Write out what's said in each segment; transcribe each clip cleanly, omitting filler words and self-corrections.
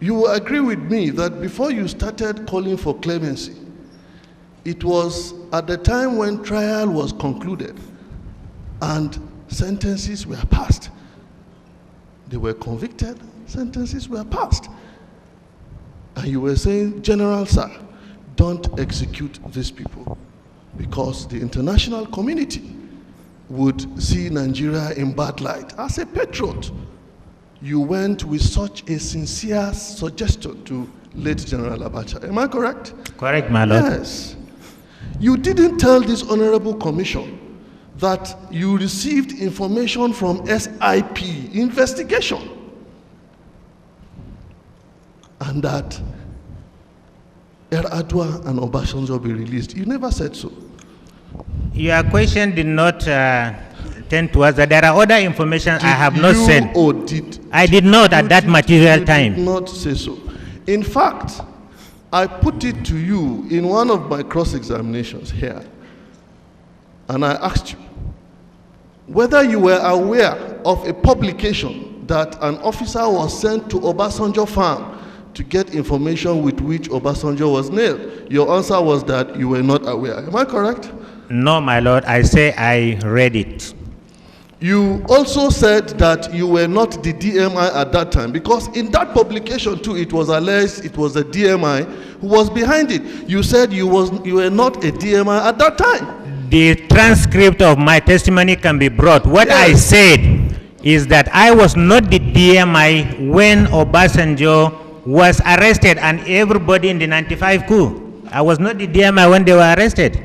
You will agree with me that before you started calling for clemency, it was at the time when trial was concluded and sentences were passed. They were convicted, sentences were passed. And you were saying, General Sir, don't execute these people because the international community would see Nigeria in bad light. As a patriot, you went with such a sincere suggestion to late General Abacha. Am I correct? Correct, my lord. Yes. You didn't tell this honorable commission that you received information from SIP investigation and that Adwa and Obasanjo be released. You never said so. Your question did not tend towards that. There are other information I have not said. I did not at that material time. Did not say so. In fact, I put it to you in one of my cross-examinations here, and I asked you whether you were aware of a publication that an officer was sent to Obasanjo farm to get information with which Obasanjo was nailed. Your answer was that you were not aware. Am I correct? No, my lord. I say I read it. You also said that you were not the DMI at that time, because in that publication too, it was alleged it was the DMI who was behind it. You said you were not a DMI at that time. The transcript of my testimony can be brought. What I said is that I was not the DMI when Obasanjo was arrested and everybody in the 95 coup. I was not the DMI when they were arrested.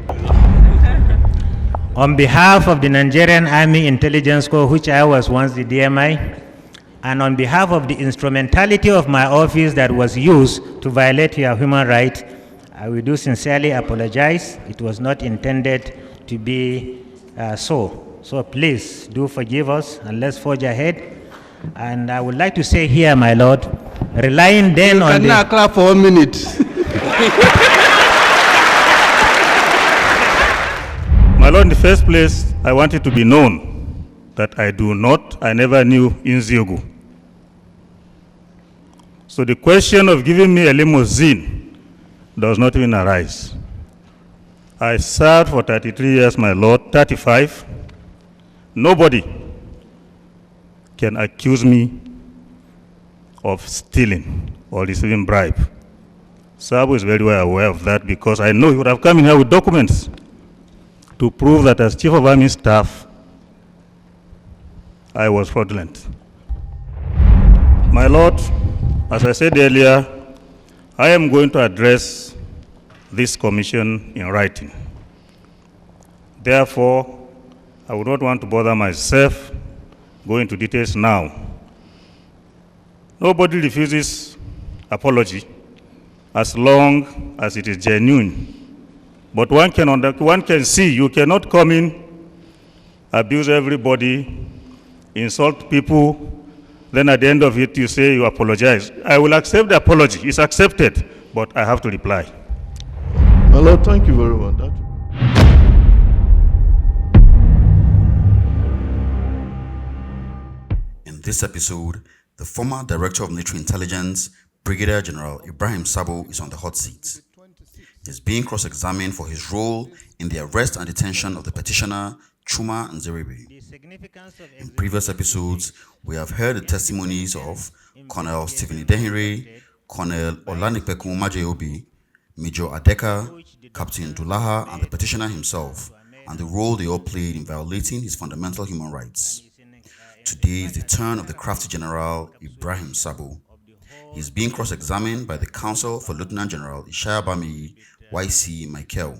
On behalf of the Nigerian Army Intelligence Corps, which I was once the DMI, and on behalf of the instrumentality of my office that was used to violate your human rights, I will do sincerely apologize. It was not intended to be so. So please do forgive us and let's forge ahead. And I would like to say here, my lord, relying then on the... Can I clap for 1 minute? My lord, in the first place, I want it to be known that I never knew Ezego. So the question of giving me a limousine does not even arise. I served for 33 years, my lord, 35. Nobody can accuse me of stealing or receiving bribe. Sabo is very well aware of that because I know he would have come in here with documents to prove that as Chief of Army Staff, I was fraudulent. My lord, as I said earlier, I am going to address this commission in writing. Therefore, I would not want to bother myself going into details now. Nobody refuses apology as long as it is genuine. But one can see, you cannot come in, abuse everybody, insult people, then at the end of it you say you apologize. I will accept the apology, it's accepted, but I have to reply. My lord, thank you very much. In this episode, the former Director of Military Intelligence, Brigadier General Ibrahim Sabo, is on the hot seat. He is being cross-examined for his role in the arrest and detention of the petitioner, Chuma Nzeribe. In previous episodes, we have heard the testimonies of Colonel Stephen Idehere, Colonel Olanipekun Majeobi, Major Adeka, Captain Dulaha, and the petitioner himself, and the role they all played in violating his fundamental human rights. Today is the turn of the crafty General Ibrahim Sabo. He is being cross-examined by the counsel for Lieutenant General Ishaya Bami, YC Michael.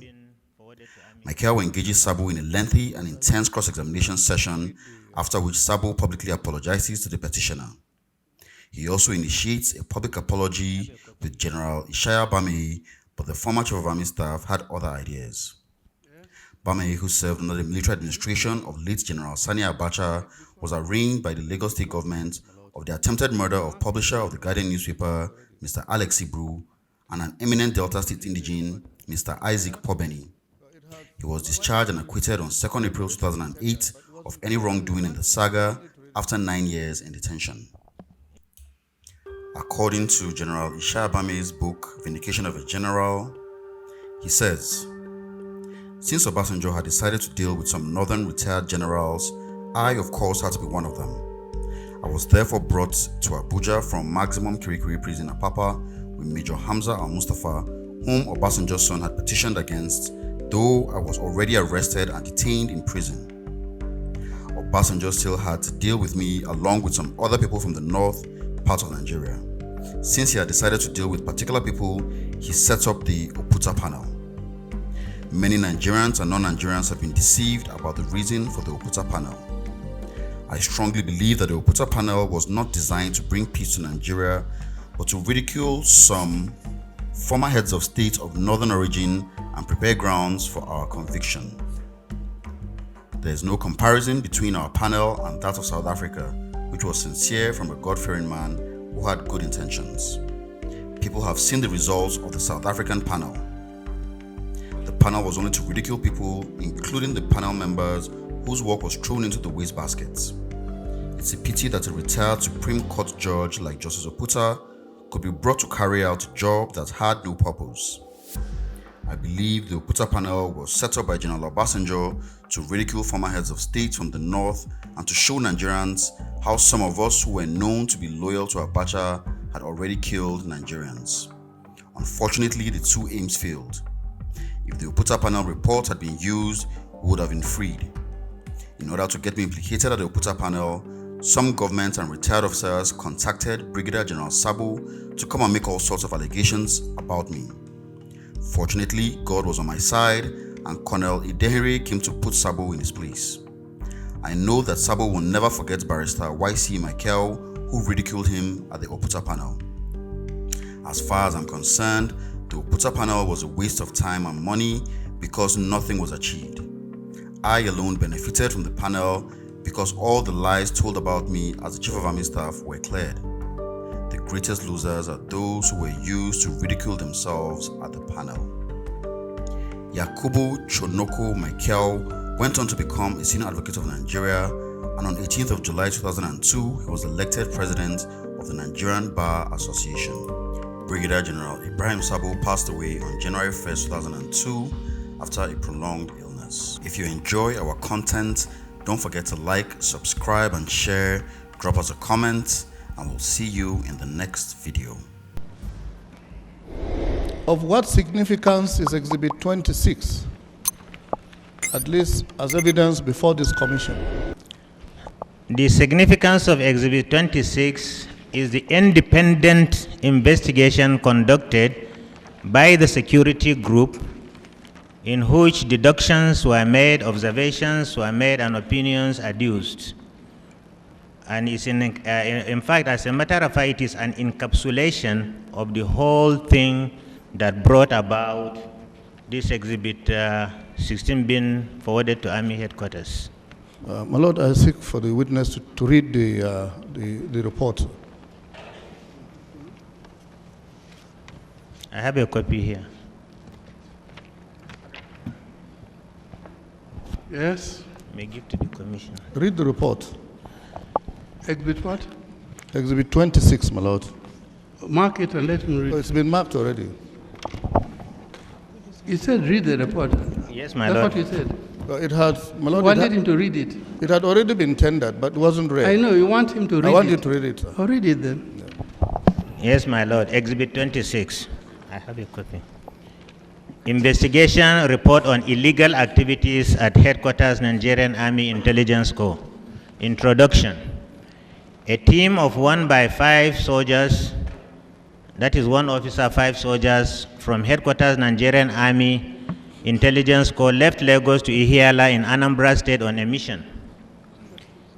Michael engages Sabo in a lengthy and intense cross-examination session, after which Sabo publicly apologizes to the petitioner. He also initiates a public apology with General Ishaya Bami, but the former Chief of Army Staff had other ideas. Bami, who served under the military administration of late General Sani Abacha, was arraigned by the Lagos State government of the attempted murder of publisher of the Guardian newspaper, Mr. Alex Ibru, and an eminent Delta State indigene, Mr. Isaac Pobeni. He was discharged and acquitted on 2nd April 2008 of any wrongdoing in the saga after 9 years in detention. According to General Ishabame's book, Vindication of a General, he says, since Obasanjo had decided to deal with some northern retired generals, I, of course, had to be one of them. I was therefore brought to Abuja from Maximum Kirikiri Prison Apapa with Major Hamza al-Mustafa, whom Obasanjo's son had petitioned against, though I was already arrested and detained in prison. Obasanjo still had to deal with me along with some other people from the north part of Nigeria. Since he had decided to deal with particular people, he set up the Oputa panel. Many Nigerians and non-Nigerians have been deceived about the reason for the Oputa panel. I strongly believe that the Oputa panel was not designed to bring peace to Nigeria, but to ridicule some former heads of state of northern origin and prepare grounds for our conviction. There is no comparison between our panel and that of South Africa, which was sincere from a God-fearing man who had good intentions. People have seen the results of the South African panel. The panel was only to ridicule people, including the panel members whose work was thrown into the wastebasket. It's a pity that a retired Supreme Court judge like Justice Oputa could be brought to carry out a job that had no purpose. I believe the Oputa panel was set up by General Obasanjo to ridicule former heads of state from the north and to show Nigerians how some of us who were known to be loyal to Abacha had already killed Nigerians. Unfortunately, the two aims failed. If the Oputa panel report had been used, we would have been freed. In order to get me implicated at the Oputa panel, some government and retired officers contacted Brigadier General Sabo to come and make all sorts of allegations about me. Fortunately, God was on my side and Colonel Idehere came to put Sabo in his place. I know that Sabo will never forget Barrister Y.C. Michael, who ridiculed him at the Oputa panel. As far as I'm concerned, the Oputa panel was a waste of time and money because nothing was achieved. I alone benefited from the panel because all the lies told about me as the Chief of Army Staff were cleared. The greatest losers are those who were used to ridicule themselves at the panel. Yakubu Chonoko Michael went on to become a senior advocate of Nigeria, and on 18th of July 2002, he was elected president of the Nigerian Bar Association. Brigadier General Ibrahim Sabo passed away on January 1st, 2002 after a prolonged illness. If you enjoy our content, don't forget to like, subscribe, and share. Drop us a comment, and we'll see you in the next video. Of what significance is Exhibit 26, at least as evidence before this commission? The significance of Exhibit 26 is the independent investigation conducted by the security group in which deductions were made, observations were made, and opinions adduced. And it's in fact, as a matter of fact, it is an encapsulation of the whole thing that brought about this Exhibit 16 being forwarded to Army Headquarters. My Lord, I seek for the witness to read the report. I have a copy here. Yes. May give to the commission. Read the report. Exhibit what? Exhibit 26, my Lord. Mark it and let me read. Oh, it's been marked already. You said read the report. Yes, my That's Lord. what you said. It had, my Lord, You wanted him to read it. it had already been tendered, but it wasn't read. I know, you want him to read it. I want you to read it, sir. Oh, read it then. Yes, my Lord. Exhibit 26. I have a copy. Investigation report on illegal activities at Headquarters Nigerian Army Intelligence Corps. Introduction. A team of 1 by 5 soldiers, that is 1 officer, 5 soldiers from Headquarters Nigerian Army Intelligence Corps left Lagos to Ihiala in Anambra State on a mission.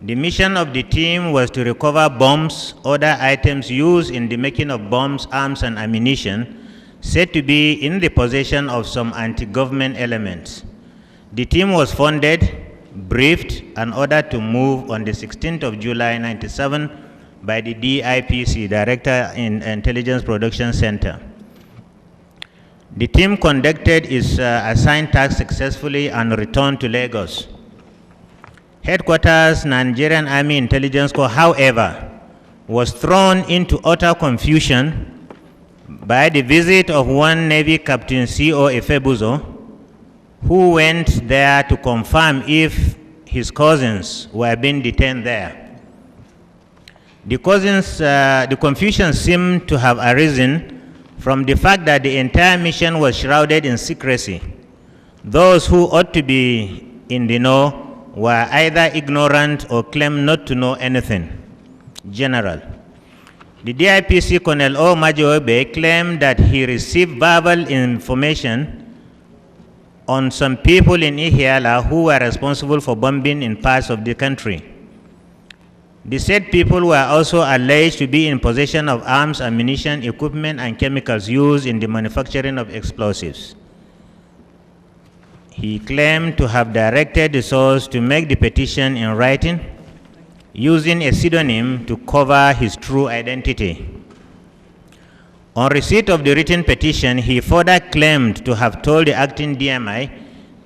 The mission of the team was to recover bombs, other items used in the making of bombs, arms, and ammunition, said to be in the possession of some anti-government elements. The team was funded, briefed, and ordered to move on the 16th of July 1997 by the DIPC, Director in Intelligence Production Center. The team conducted its assigned task successfully and returned to Lagos. Headquarters Nigerian Army Intelligence Corps, however, was thrown into utter confusion by the visit of one Navy Captain C.O. Efebuzo, who went there to confirm if his cousins were being detained there. The confusion seemed to have arisen from the fact that the entire mission was shrouded in secrecy. Those who ought to be in the know were either ignorant or claimed not to know anything. General. The DIPC Colonel O. Majobe claimed that he received verbal information on some people in Ihiala who were responsible for bombing in parts of the country. The said people were also alleged to be in possession of arms, ammunition, equipment, and chemicals used in the manufacturing of explosives. He claimed to have directed the source to make the petition in writing, using a pseudonym to cover his true identity. On receipt of the written petition, he further claimed to have told the acting DMI,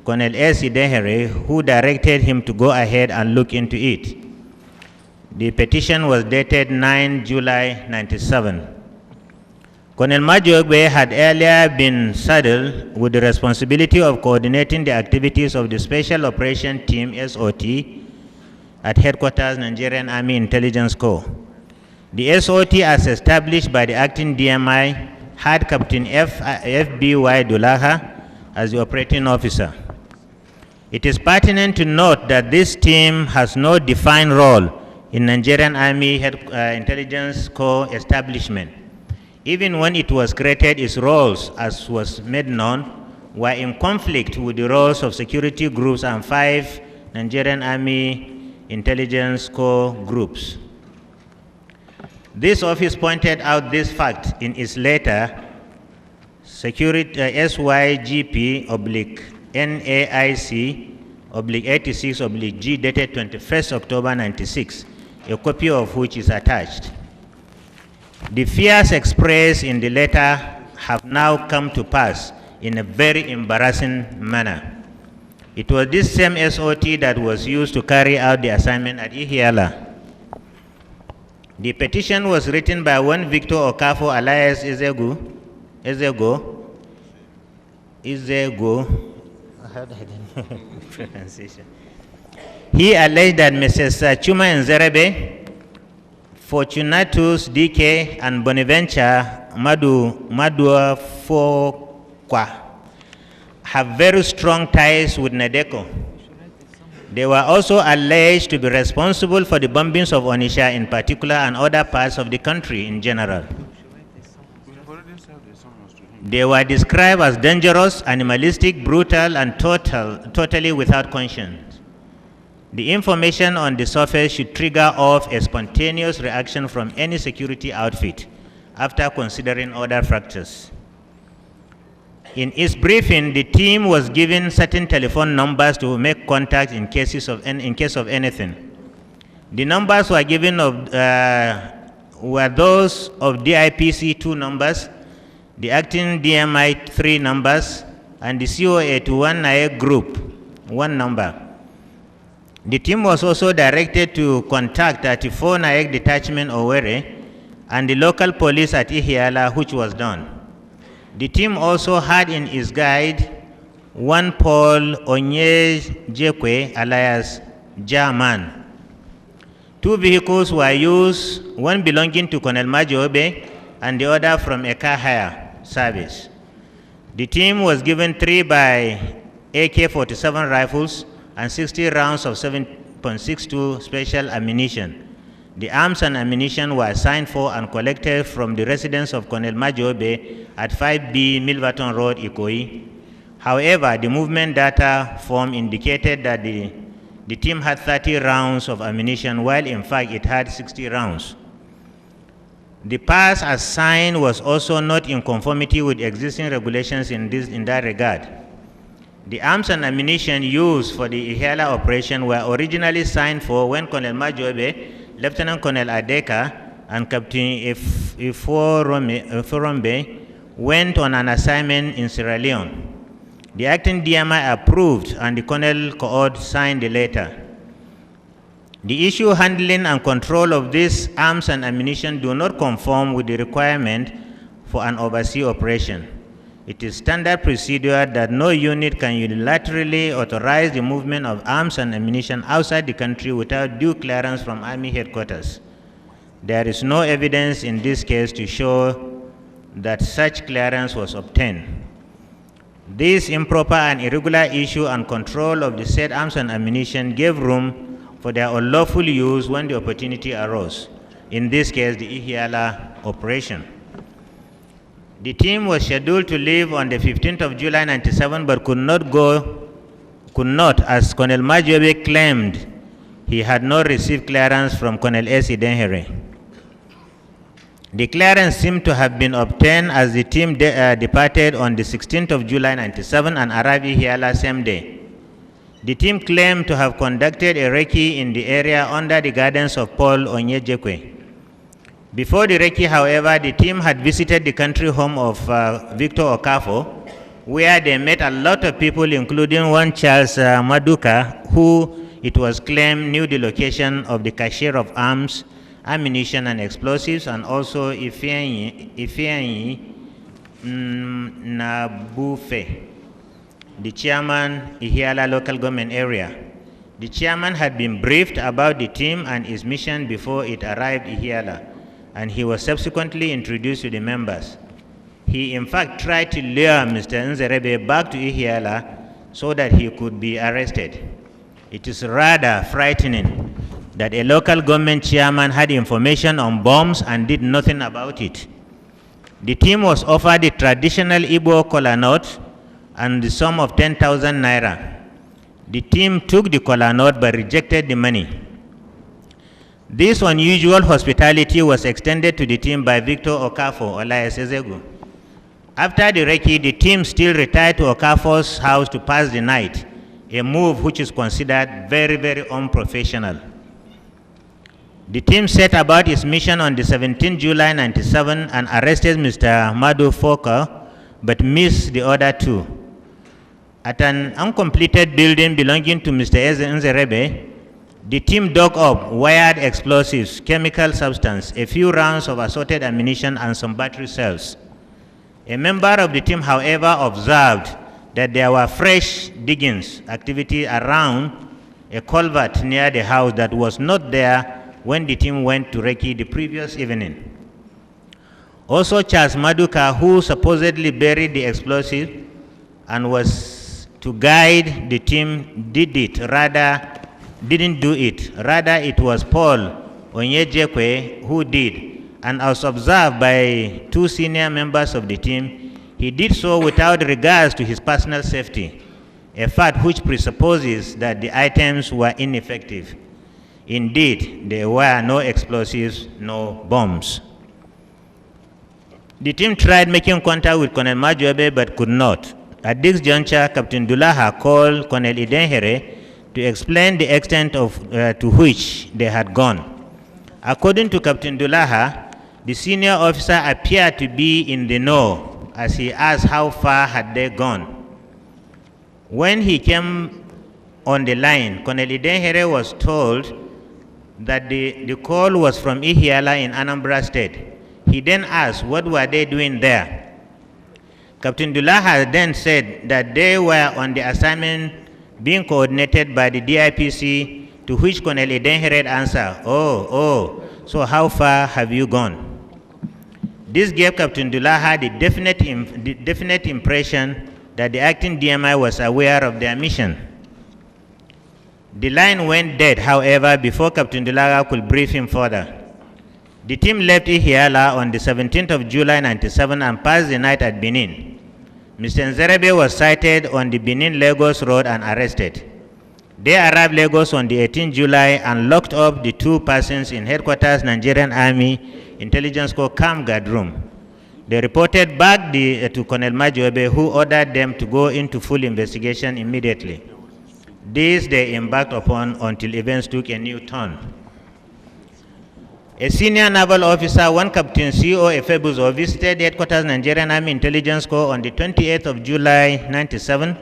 Colonel S. Idehere, who directed him to go ahead and look into it. The petition was dated 9 July 97. Colonel Majobe had earlier been saddled with the responsibility of coordinating the activities of the Special Operation Team SOT at Headquarters Nigerian Army Intelligence Corps. The SOT, as established by the acting DMI, had Captain FBY Dulaha as the operating officer. It is pertinent to note that this team has no defined role in Nigerian Army Intelligence Corps establishment. Even when it was created, its roles, as was made known, were in conflict with the roles of security groups and 5 Nigerian Army Intelligence Corps groups. This office pointed out this fact in its letter, SYGP/NAIC/86/G dated 21st October 96, a copy of which is attached. The fears expressed in the letter have now come to pass in a very embarrassing manner. It was this same SOT that was used to carry out the assignment at Ihiala. The petition was written by one Victor Okafo alias Ezego. Pronunciation. He alleged that Mrs. Chuma Nzerebe, Fortunatus DK, and Bonaventure Madua Fokwa have very strong ties with Nadeko. They were also alleged to be responsible for the bombings of Onitsha in particular and other parts of the country in general. They were described as dangerous, animalistic, brutal, and totally without conscience. The information on the surface should trigger off a spontaneous reaction from any security outfit after considering other factors. In its briefing, the team was given certain telephone numbers to make contact in case of anything. The numbers were given were those of DIPC 2 numbers, the acting DMI 3 numbers, and the CO81 NAEC group 1 number. The team was also directed to contact 34 NAEC detachment Owerri and the local police at Ihiala, which was done. The team also had in its guide one Paul Onyejekwe alias German. 2 vehicles were used, one belonging to Colonel Majobe and the other from a car hire service. The team was given 3 by AK-47 rifles and 60 rounds of 7.62 special ammunition. The arms and ammunition were assigned for and collected from the residence of Colonel Majobe at 5B Milverton Road, Ikoyi. However, the movement data form indicated that the team had 30 rounds of ammunition, while in fact it had 60 rounds. The pass assigned was also not in conformity with existing regulations in that regard. The arms and ammunition used for the Ihiala operation were originally signed for when Colonel Majobe, Lieutenant Colonel Adeka, and Captain Iforombe went on an assignment in Sierra Leone. The acting DMI approved and the Colonel Coord signed the letter. The issue handling and control of these arms and ammunition do not conform with the requirement for an overseas operation. It is standard procedure that no unit can unilaterally authorize the movement of arms and ammunition outside the country without due clearance from Army headquarters. There is no evidence in this case to show that such clearance was obtained. This improper and irregular issue and control of the said arms and ammunition gave room for their unlawful use when the opportunity arose. In this case, the Ihiala operation. The team was scheduled to leave on the 15th of July 97, but could not, as Colonel Majobe claimed he had not received clearance from Colonel S. Idenhere. The clearance seemed to have been obtained as the team departed on the 16th of July 97 and arrived in Ihiala same day. The team claimed to have conducted a recce in the area under the guidance of Paul Onyejekwe. Before the recce, however, the team had visited the country home of Victor Okafo, where they met a lot of people, including one Charles Maduka, who it was claimed knew the location of the cache of arms, ammunition, and explosives, and also Ifeanyi Nabufe, the chairman, Ihiala local government area. The chairman had been briefed about the team and its mission before it arrived in Ihiala, and he was subsequently introduced to the members. He in fact tried to lure Mr. Nzerebe back to Ihiala so that he could be arrested. It is rather frightening that a local government chairman had information on bombs and did nothing about it. The team was offered the traditional Igbo kola note and the sum of 10,000 naira. The team took the kola note but rejected the money. This unusual hospitality was extended to the team by Victor Okafo, alias Ezego. After the recce, the team still retired to Okafo's house to pass the night, a move which is considered very, very unprofessional. The team set about its mission on the 17th July 97 and arrested Mr. Madu Foka, but missed the other two. At an uncompleted building belonging to Mr. Nzerebe, the team dug up wired explosives, chemical substance, a few rounds of assorted ammunition, and some battery cells. A member of the team, however, observed that there were fresh diggings activity around a culvert near the house that was not there when the team went to recce the previous evening. Also, Charles Maduka, who supposedly buried the explosive and was to guide the team, didn't do it. Rather, it was Paul Onyejekwe who did, and as observed by two senior members of the team, he did so without regards to his personal safety, a fact which presupposes that the items were ineffective. Indeed, there were no explosives, no bombs. The team tried making contact with Colonel Majobe but could not. At this juncture, Captain Dulaha called Colonel Idenhere to explain the extent to which they had gone. According to Captain Dulaha, the senior officer appeared to be in the know as he asked how far had they gone. When he came on the line, Colonel Idenhere was told that the call was from Ihiala in Anambra State. He then asked what were they doing there. Captain Dulaha then said that they were on the assignment being coordinated by the DIPC, to which Colonel Idenhere answered, so how far have you gone? This gave Captain Dulaha the definite impression that the acting DMI was aware of their mission. The line went dead, however, before Captain Dulaha could brief him further. The team left Ihiala on the 17th of July 97 and passed the night at Benin. Mr. Nzerebe was sighted on the Benin-Lagos road and arrested. They arrived Lagos on the 18th July and locked up the two persons in headquarters Nigerian Army Intelligence Corps camp guard room. They reported back to Colonel Majobe, who ordered them to go into full investigation immediately. This they embarked upon until events took a new turn. A senior naval officer, one Captain C.O. Efebuzo, visited headquarters Nigerian Army Intelligence Corps on the 28th of July 97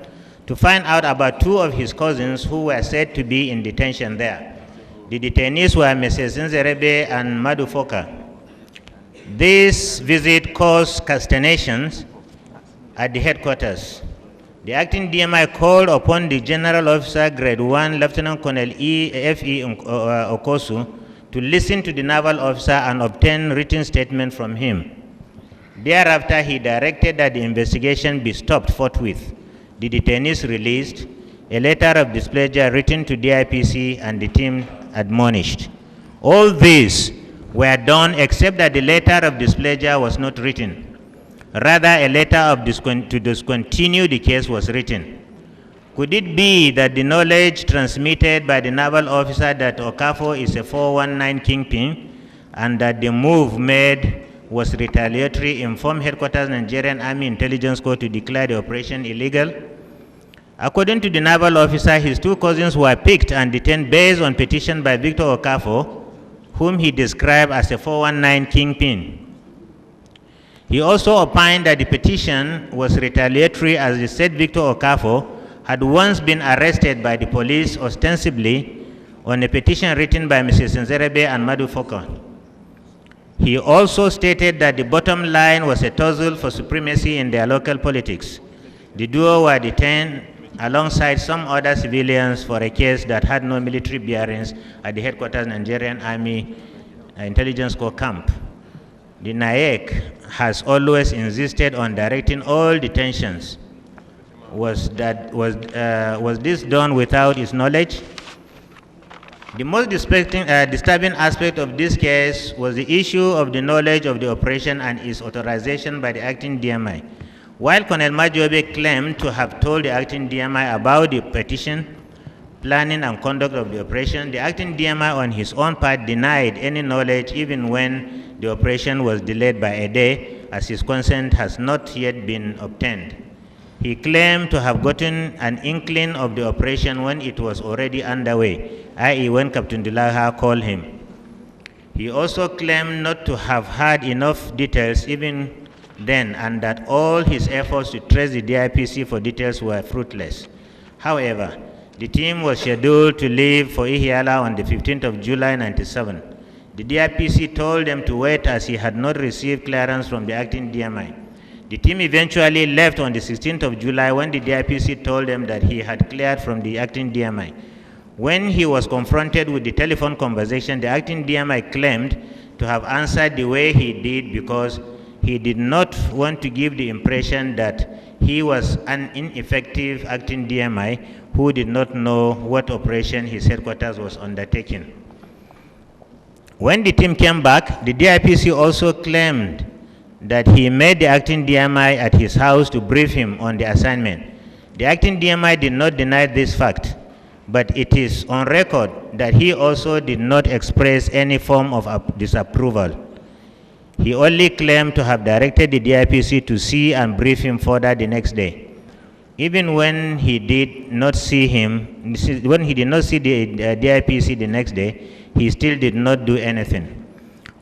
to find out about two of his cousins who were said to be in detention there. The detainees were Mrs. Nzerebe and Madufoka. This visit caused consternations at the headquarters. The acting DMI called upon the General Officer Grade 1, Lieutenant Colonel F.E. Okosu, to listen to the naval officer and obtain written statement from him. Thereafter, he directed that the investigation be stopped forthwith. The detainees released, a letter of displeasure written to DIPC, and the team admonished. All these were done except that the letter of displeasure was not written. Rather, a letter to discontinue the case was written. Could it be that the knowledge transmitted by the naval officer that Okafo is a 419 kingpin and that the move made was retaliatory informed Headquarters Nigerian Army Intelligence Corps to declare the operation illegal? According to the naval officer, his two cousins were picked and detained based on petition by Victor Okafo, whom he described as a 419 kingpin. He also opined that the petition was retaliatory as the said Victor Okafo had once been arrested by the police ostensibly on a petition written by Mrs. Nzerebe and Madufoka. He also stated that the bottom line was a tussle for supremacy in their local politics. The duo were detained alongside some other civilians for a case that had no military bearings at the Headquarters Nigerian Army Intelligence Corps camp. The NAEC has always insisted on directing all detentions. Was this done without its knowledge? The most disturbing aspect of this case was the issue of the knowledge of the operation and its authorization by the acting DMI. While Colonel Majobe claimed to have told the acting DMI about the petition, planning and conduct of the operation, the acting DMI on his own part denied any knowledge even when the operation was delayed by a day, as his consent has not yet been obtained. He claimed to have gotten an inkling of the operation when it was already underway, i.e. when Captain Dulaha called him. He also claimed not to have had enough details even then, and that all his efforts to trace the DIPC for details were fruitless. However, the team was scheduled to leave for Ihiala on the 15th of July 1997. The DIPC told them to wait as he had not received clearance from the acting DMI. The team eventually left on the 16th of July when the DIPC told them that he had cleared from the acting DMI. When he was confronted with the telephone conversation, the acting DMI claimed to have answered the way he did because he did not want to give the impression that he was an ineffective acting DMI who did not know what operation his headquarters was undertaking. When the team came back, the DIPC also claimed that he met the acting DMI at his house to brief him on the assignment. The acting DMI did not deny this fact, but it is on record that he also did not express any form of disapproval. He only claimed to have directed the DIPC to see and brief him further the next day. Even when he did not see the DIPC the next day, he still did not do anything.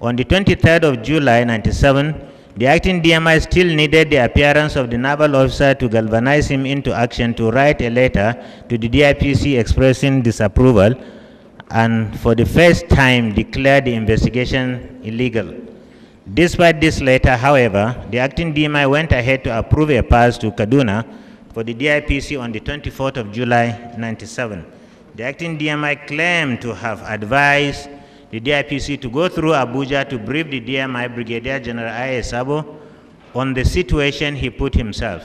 On the 23rd of July 1997, the acting DMI still needed the appearance of the naval officer to galvanize him into action to write a letter to the DIPC expressing disapproval and for the first time declared the investigation illegal. Despite this letter, however, the acting DMI went ahead to approve a pass to Kaduna for the DIPC on the 24th of July 1997. The acting DMI claimed to have advised the DIPC to go through Abuja to brief the DMI Brigadier General I.A. Sabo on the situation he put himself.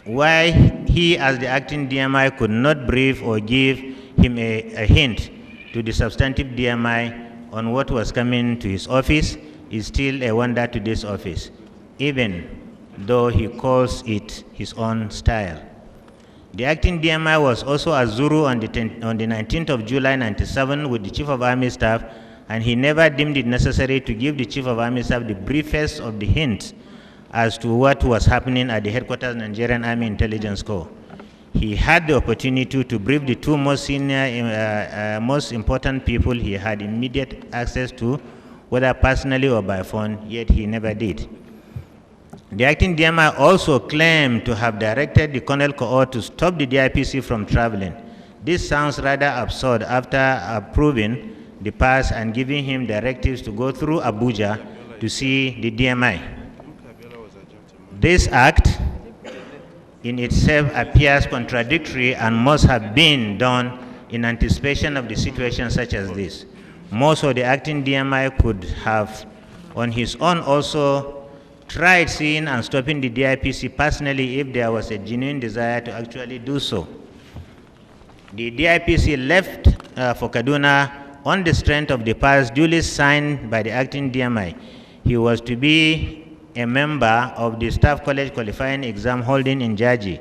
Why he, as the acting DMI, could not brief or give him a hint to the substantive DMI on what was coming to his office is still a wonder to this office, even though he calls it his own style. The acting DMI was also at Zuru on the 19th of July 1997 with the Chief of Army Staff, and he never deemed it necessary to give the Chief of Army Staff the briefest of the hints as to what was happening at the Headquarters Nigerian Army Intelligence Corps. He had the opportunity to brief the two most senior, most important people he had immediate access to, whether personally or by phone, yet he never did. The acting DMI also claimed to have directed the Colonel Court to stop the DIPC from traveling. This sounds rather absurd after approving the pass and giving him directives to go through Abuja to see the DMI. This act in itself appears contradictory and must have been done in anticipation of the situation such as this. Most of the acting DMI could have on his own also tried seeing and stopping the DIPC personally if there was a genuine desire to actually do so. The DIPC left for Kaduna on the strength of the pass duly signed by the acting DMI. He was to be a member of the Staff College qualifying exam holding in Jaji.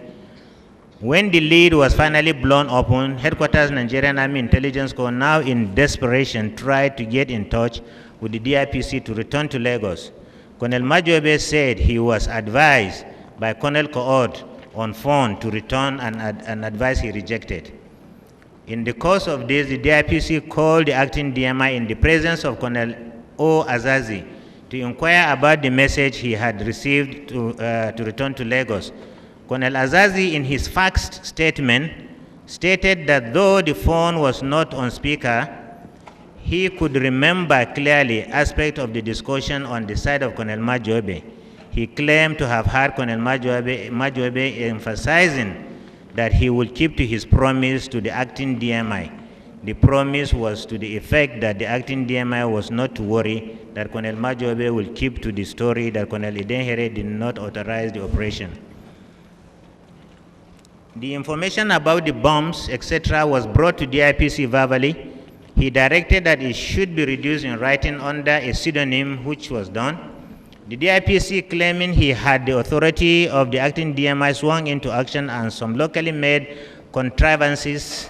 When the lead was finally blown open, Headquarters Nigerian Army Intelligence Corps, now in desperation, tried to get in touch with the DIPC to return to Lagos. Colonel Majobe said he was advised by Colonel Kood on phone to return and advice he rejected. In the course of this, the DIPC called the acting DMI in the presence of Colonel O. Azazi to inquire about the message he had received to return to Lagos. Colonel Azazi, in his faxed statement, stated that though the phone was not on speaker, he could remember clearly aspects of the discussion on the side of Colonel Majobe. He claimed to have heard Colonel Majobe emphasizing that he would keep to his promise to the acting DMI. The promise was to the effect that the acting DMI was not to worry, that Colonel Majobe will keep to the story that Colonel Idenhere did not authorize the operation. The information about the bombs, etc., was brought to DIPC verbally. He directed that it should be reduced in writing under a pseudonym, which was done. The DIPC, claiming he had the authority of the acting DMI, swung into action, and some locally made contrivances,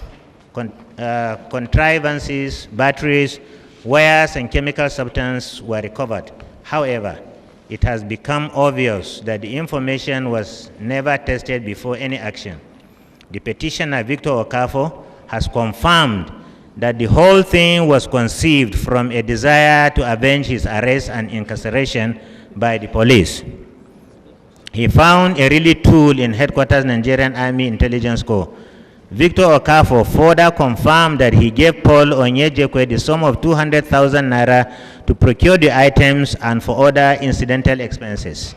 batteries, wires, and chemical substances were recovered. However, it has become obvious that the information was never tested before any action. The petitioner, Victor Okafo, has confirmed that the whole thing was conceived from a desire to avenge his arrest and incarceration by the police. He found a real tool in Headquarters Nigerian Army Intelligence Corps. Victor Okafo further confirmed that he gave Paul Onyejekwe the sum of 200,000 naira to procure the items and for other incidental expenses.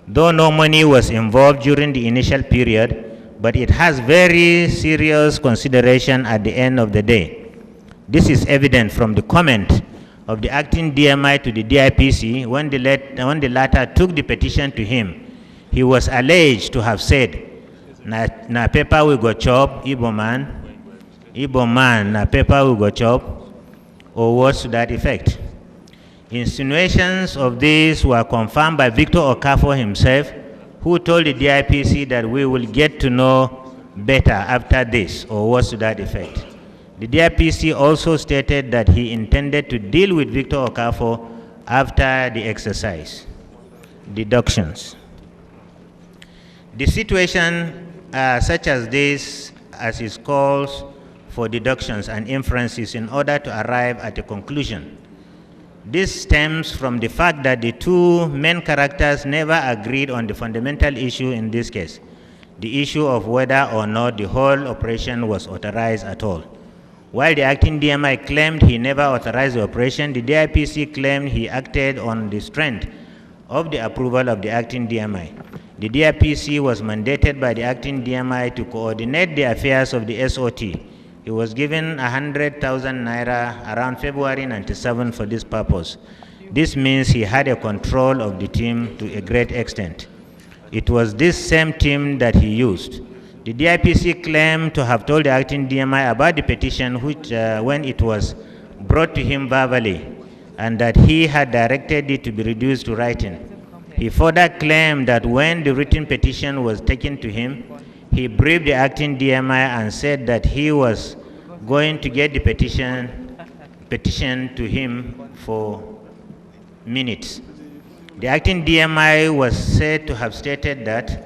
Though no money was involved during the initial period, but it has very serious consideration at the end of the day. This is evident from the comment of the acting DMI to the DIPC when the latter took the petition to him. He was alleged to have said, na paper we go chop, Igbo man, na paper we go chop, or words to that effect. Insinuations of this were confirmed by Victor Okafo himself, who told the DIPC that we will get to know better after this, or words to that effect. The DIPC also stated that he intended to deal with Victor Okafo after the exercise. Deductions. The situation such as this, as it calls for deductions and inferences in order to arrive at a conclusion. This stems from the fact that the two main characters never agreed on the fundamental issue in this case, the issue of whether or not the whole operation was authorized at all. While the acting DMI claimed he never authorized the operation, the DIPC claimed he acted on the strength of the approval of the acting DMI. The DIPC was mandated by the acting DMI to coordinate the affairs of the SOT. He was given 100,000 naira around February 97 for this purpose. This means he had a control of the team to a great extent. It was this same team that he used. The DIPC claimed to have told the acting DMI about the petition which, when it was brought to him verbally, and that he had directed it to be reduced to writing. He further claimed that when the written petition was taken to him, he briefed the acting DMI and said that he was going to get the petition to him for minutes. The acting DMI was said to have stated that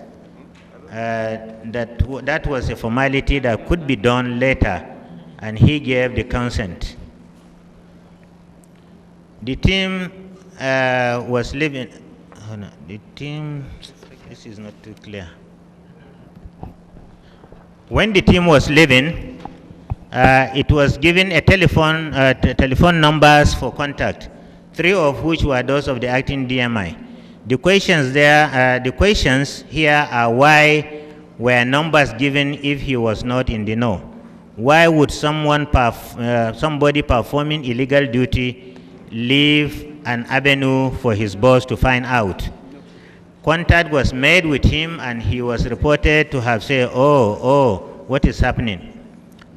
that was a formality that could be done later, and he gave the consent. The team was living. Oh no, the team. This is not too clear. When the team was leaving, it was given a telephone numbers for contact, 3 of which were those of the acting DMI. The questions here are: why were numbers given if he was not in the know? Why would somebody performing illegal duty leave an avenue for his boss to find out? Contact was made with him and he was reported to have said, oh, what is happening?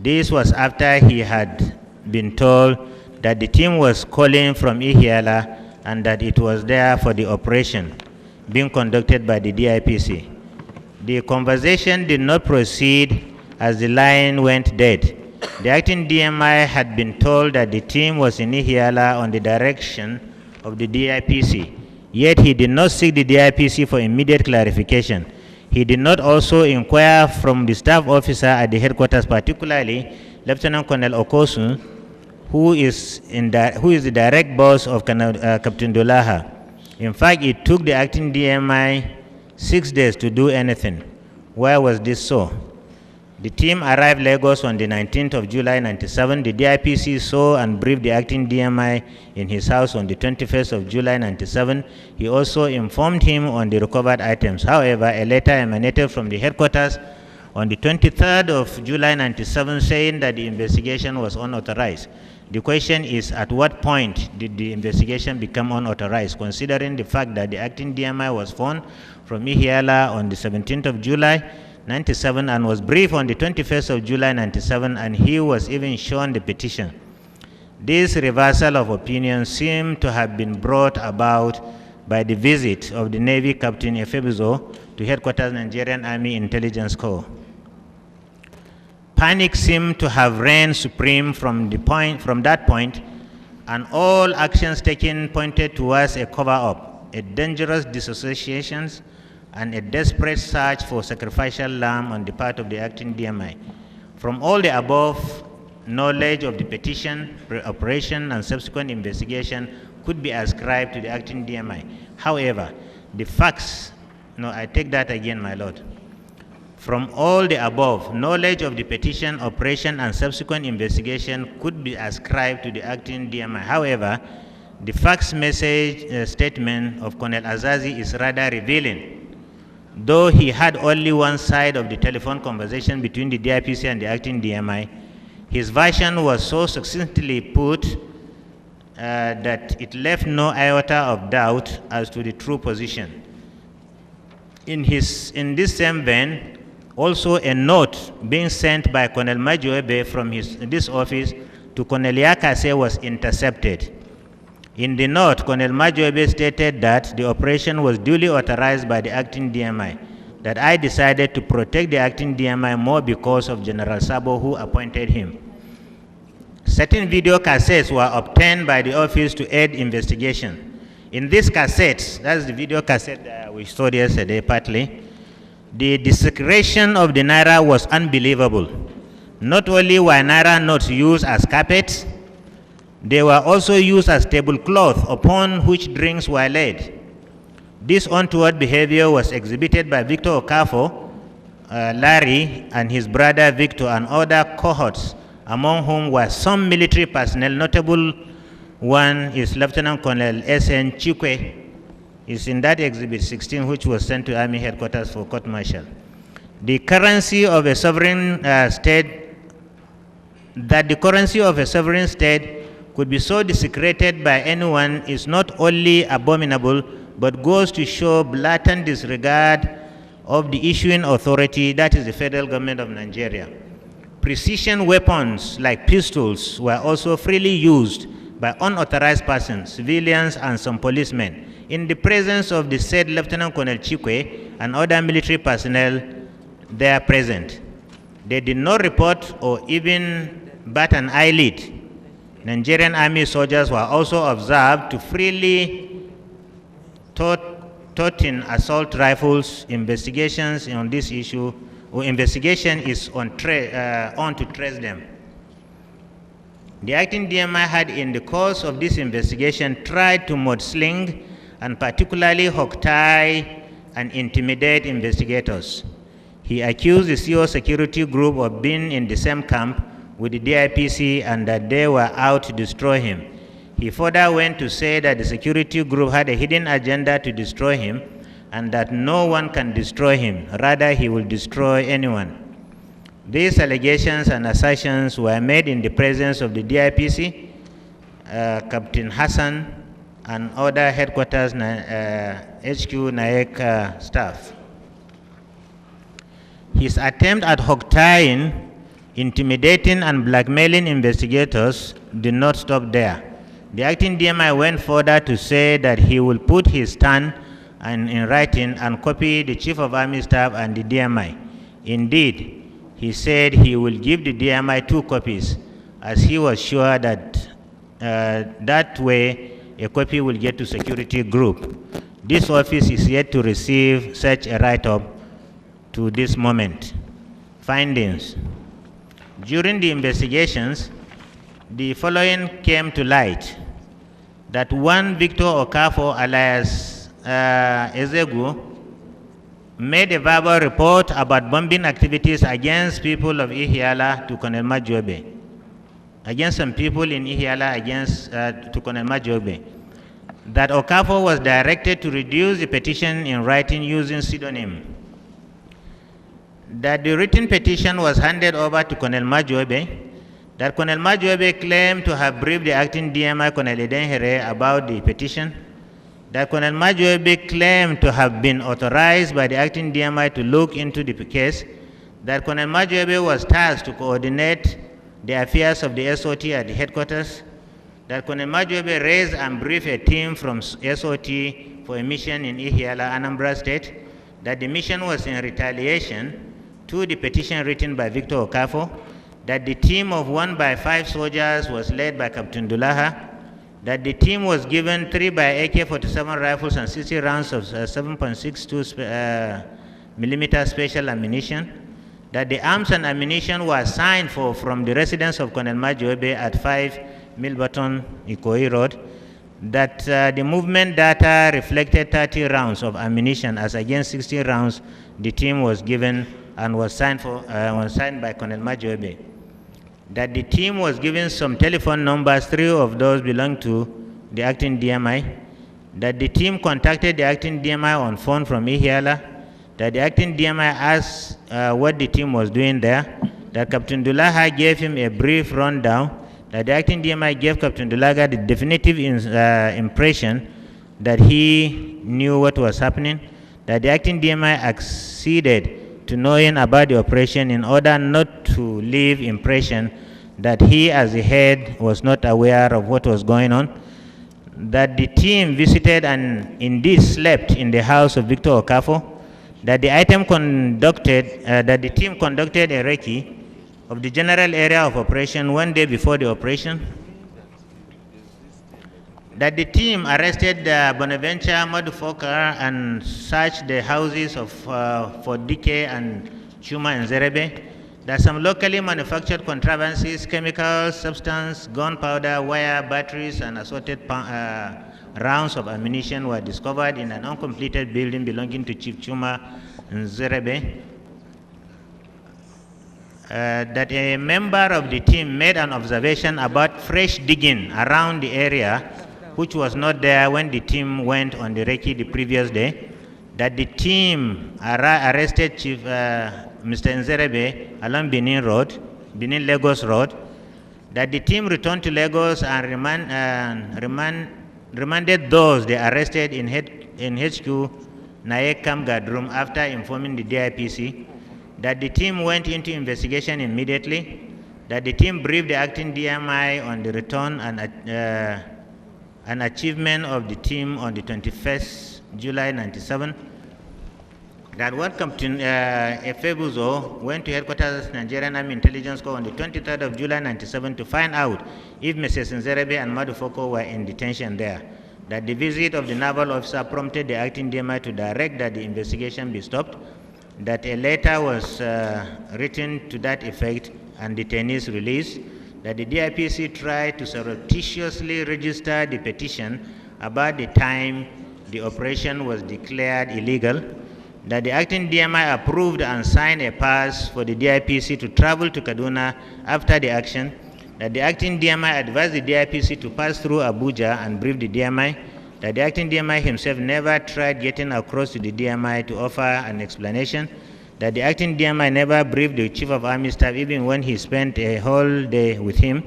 This was after he had been told that the team was calling from Ihiala and that it was there for the operation being conducted by the DIPC. The conversation did not proceed as the line went dead. The acting DMI had been told that the team was in Ihiala on the direction of the DIPC, yet he did not seek the DIPC for immediate clarification. He did not also inquire from the staff officer at the headquarters, particularly Lieutenant Colonel Okosun, who is the direct boss of Captain Dolaha. In fact, it took the acting DMI 6 days to do anything. Why was this so? The team arrived Lagos on the 19th of July 97. The DIPC saw and briefed the acting DMI in his house on the 21st of July 97. He also informed him on the recovered items. However, a letter emanated from the headquarters on the 23rd of July 97 saying that the investigation was unauthorized. The question is, at what point did the investigation become unauthorized, considering the fact that the acting DMI was phoned from Ihiala on the 17th of July 97 and was briefed on the 21st of July 97, and he was even shown the petition. This reversal of opinion seemed to have been brought about by the visit of the Navy Captain Efebuzo to headquarters Nigerian Army Intelligence Corps. Panic seemed to have reigned supreme from that point, and all actions taken pointed towards a cover-up, a dangerous disassociation, and a desperate search for sacrificial lamb on the part of the acting DMI. From all the above, knowledge of the petition, operation, and subsequent investigation could be ascribed to the acting DMI. However, the facts, I take that again, my lord. From all the above, knowledge of the petition, operation, and subsequent investigation could be ascribed to the acting DMI. However, the facts message statement of Colonel Azazi is rather revealing. Though he had only one side of the telephone conversation between the DIPC and the acting DMI, his version was so succinctly put that it left no iota of doubt as to the true position. In this same vein, also a note being sent by Colonel Majoebe from this office to Colonel Yakase was intercepted. In the note, Colonel Majoebe stated that the operation was duly authorized by the acting DMI, that I decided to protect the acting DMI more because of General Sabo, who appointed him. Certain video cassettes were obtained by the office to aid investigation. In these cassettes, that's the video cassette we saw yesterday partly, the desecration of the Naira was unbelievable. Not only were Naira notes used as carpets, they were also used as tablecloth upon which drinks were laid. This untoward behavior was exhibited by Victor Okafo, Larry, and his brother Victor, and other cohorts, among whom were some military personnel. Notable one is Lieutenant Colonel S.N. Chikwe, is in that exhibit 16, which was sent to Army headquarters for court-martial. The currency of a sovereign state could be so desecrated by anyone is not only abominable, but goes to show blatant disregard of the issuing authority, that is the federal government of Nigeria. Precision weapons like pistols were also freely used by unauthorized persons, civilians, and some policemen, in the presence of the said Lieutenant Colonel Chikwe and other military personnel there present. They did not report or even bat an eyelid. Nigerian Army soldiers were also observed to freely toting assault rifles. Investigations on this issue, investigation is on to trace them. The acting DMI had, in the course of this investigation, tried to mudsling and particularly hogtie and intimidate investigators. He accused the CO security group of being in the same camp with the DIPC and that they were out to destroy him. He further went to say that the security group had a hidden agenda to destroy him and that no one can destroy him. Rather, he will destroy anyone. These allegations and assertions were made in the presence of the DIPC, Captain Hassan, and other headquarters HQ Naik staff. His attempt at hog-tying, intimidating and blackmailing investigators did not stop there. The acting DMI went further to say that he will put his stand in writing and copy the Chief of Army Staff and the DMI. Indeed, he said he will give the DMI 2 copies, as he was sure that that way a copy will get to security group. This office is yet to receive such a write-up to this moment. Findings. During the investigations, the following came to light: that one Victor Okafor alias Ezego made a verbal report about bombing activities against people of Ihiala to Colonel Majobe. Against some people in Ihiala to Colonel Majobe. That Okafor was directed to reduce the petition in writing using pseudonym. That the written petition was handed over to Colonel Majobe. That Colonel Majobe claimed to have briefed the acting DMI, Colonel Edenhere, about the petition. That Colonel Majobe claimed to have been authorized by the acting DMI to look into the case. That Colonel Majobe was tasked to coordinate the affairs of the SOT at the headquarters. That Colonel Majobe raised and briefed a team from SOT for a mission in Ihiala, Anambra State. That the mission was in retaliation to the petition written by Victor Okafor. That the team of 1 by 5 soldiers was led by Captain Dulaha. That the team was given 3 by AK-47 rifles and 60 rounds of 7.62 millimeter special ammunition. That the arms and ammunition were signed for from the residence of Colonel Majobe at 5 Milberton, Ikoyi Road. That the movement data reflected 30 rounds of ammunition as against 60 rounds the team was given and was signed by Colonel Majobe. That the team was given some telephone numbers, 3 of those belonged to the acting DMI. That the team contacted the acting DMI on phone from Ihiala. That the acting DMI asked what the team was doing there. That Captain Dulaha gave him a brief rundown. That the acting DMI gave Captain Dulaga the definitive impression that he knew what was happening. That the acting DMI acceded to knowing about the operation in order not to leave impression that he as the head was not aware of what was going on. That the team visited and indeed slept in the house of Victor Okafor. That the team conducted a recce of the general area of operation 1 day before the operation. That the team arrested Bonaventure Madufokar and searched the houses of Fort Dike and Chuma and Zerebe. That some locally manufactured contrivances, chemicals, substance, gunpowder, wire, batteries, and assorted rounds of ammunition were discovered in an uncompleted building belonging to Chief Chuma and Zerebe. That a member of the team made an observation about fresh digging around the area, which was not there when the team went on the recce the previous day. That the team arrested Chief Mr. Nzerebe along Benin Lagos Road. That the team returned to Lagos and remanded those they arrested in HQ Naik Camp Guard Room after informing the DIPC. That the team went into investigation immediately. That the team briefed the acting DMI on the return and achievement of the team on the 21st July 97. That what Captain Efebuzo went to headquarters Nigerian Army Intelligence Corps on the 23rd of July 97 to find out if Mrs. Nzerebe and Madufoko were in detention there. That the visit of the naval officer prompted the acting DMI to direct that the investigation be stopped. That a letter was written to that effect and detainees released. That the DIPC tried to surreptitiously register the petition about the time the operation was declared illegal. that the acting DMI approved and signed a pass for the DIPC to travel to Kaduna after the action, that the acting DMI advised the DIPC to pass through Abuja and brief the DMI, that the acting DMI himself never tried getting across to the DMI to offer an explanation, that the acting DMI never briefed the Chief of Army Staff even when he spent a whole day with him,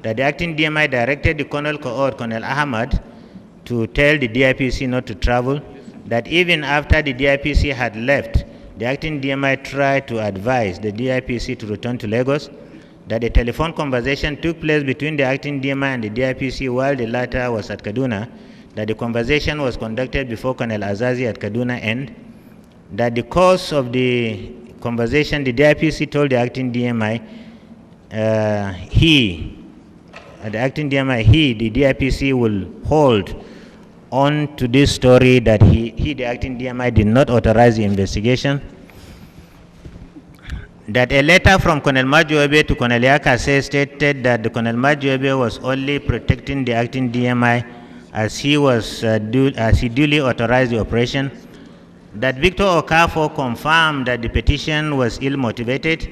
that the acting DMI directed the Colonel Cohort, Colonel Ahmad, to tell the DIPC not to travel, that even after the DIPC had left, the acting DMI tried to advise the DIPC to return to Lagos, that a telephone conversation took place between the acting DMI and the DIPC while the latter was at Kaduna, that the conversation was conducted before Colonel Azazi at Kaduna end, that the cause of the conversation, the DIPC told the acting DMI, the DIPC will hold on to this story that he, the acting DMI, did not authorize the investigation, that a letter from Colonel Majuebe to Colonel Yakase stated that the Colonel Majuebe was only protecting the acting DMI as he duly authorized the operation, that Victor Okafo confirmed that the petition was ill-motivated,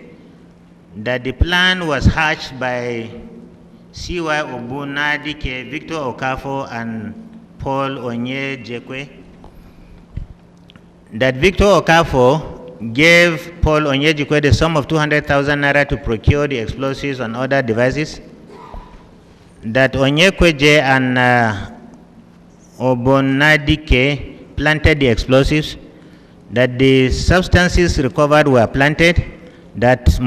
that the plan was hatched by C.Y. Obunadike, Victor Okafo, and Paul Onyejekwe, that Victor Okafo gave Paul Onyejekwe the sum of 200,000 naira to procure the explosives and other devices, that Onyekweje and Obunadike planted the explosives, that the substances recovered were planted, that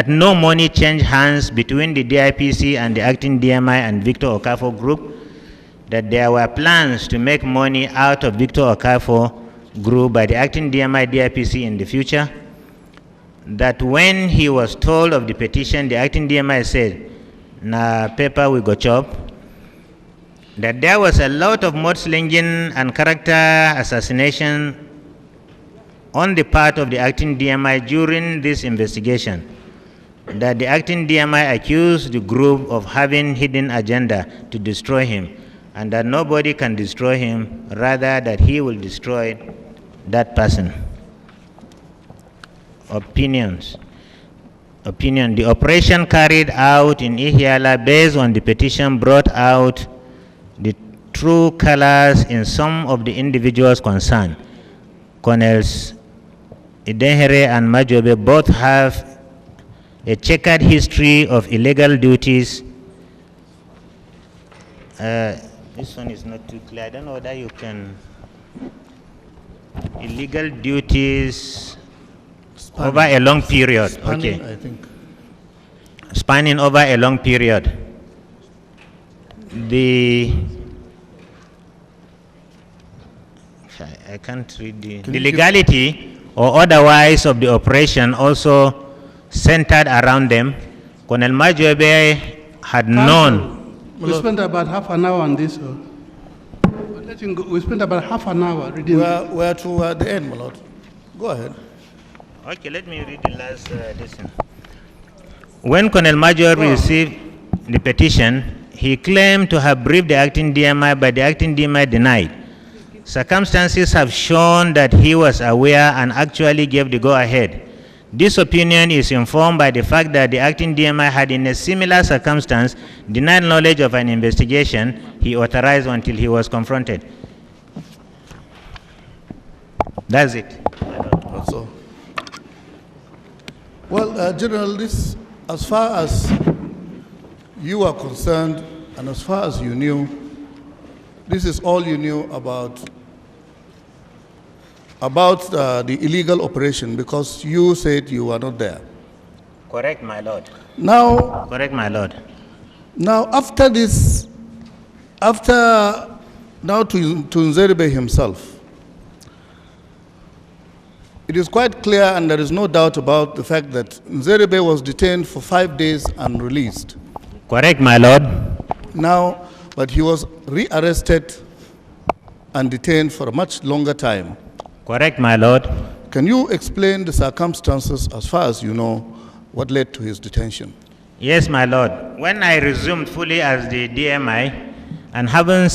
no money changed hands between the DIPC and the acting DMI and Victor Okafo group, that there were plans to make money out of Victor Okafo group by the acting DMI DIPC in the future, that when he was told of the petition, the acting DMI said, "Na paper we go chop," that there was a lot of mudslinging and character assassination on the part of the acting DMI during this investigation, that the acting DMI accused the group of having hidden agenda to destroy him, and that nobody can destroy him, rather that he will destroy that person. Opinion. The operation carried out in Ihiala based on the petition brought out the true colors in some of the individuals concerned. Colonels Idenhere and Majobe both have a checkered history of illegal duties. This one is not too clear. I don't know whether you can. Illegal duties over a long period. Spanning, okay. I think. Spanning over a long period. I can't read the legality or otherwise of the operation also centered around them. Colonel Majobe had known. We spent about half an hour on this. We spent about half an hour reading. We're to the end, my lord. Go ahead. Okay, let me read the last lesson. When Colonel Major received the petition, he claimed to have briefed the acting DMI, but the acting DMI denied. Circumstances have shown that he was aware and actually gave the go-ahead. This opinion is informed by the fact that the acting DMI had, in a similar circumstance, denied knowledge of an investigation he authorized until he was confronted. That's it. That's all. Well, General, this, as far as you are concerned and as far as you knew, this is all you knew about the illegal operation, because you said you were not there. Correct, my lord. Now, correct, my lord. Now, after this, now to Nzeribe himself, it is quite clear, and there is no doubt about the fact that Nzeribe was detained for 5 days and released. Correct, my lord. Now, but he was rearrested and detained for a much longer time. Correct, my lord. Can you explain the circumstances, as far as you know, what led to his detention? Yes, my lord. When I resumed fully as the DMI, and having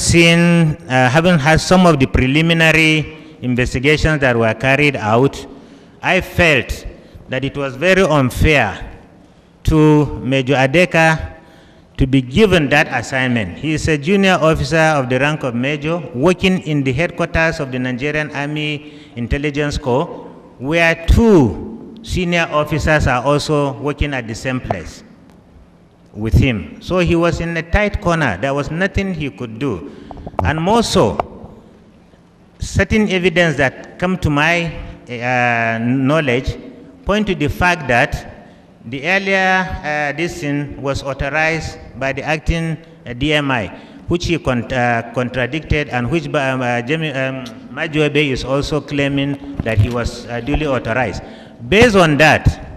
had some of the preliminary investigations that were carried out, I felt that it was very unfair to Major Adeka to be given that assignment. He is a junior officer of the rank of major working in the headquarters of the Nigerian Army Intelligence Corps, where 2 senior officers are also working at the same place with him. So he was in a tight corner. There was nothing he could do. And more so, certain evidence that come to my knowledge point to the fact that the earlier this thing was authorized by the acting DMI, which he contradicted, and which Majobe is also claiming that he was duly authorized. Based on that,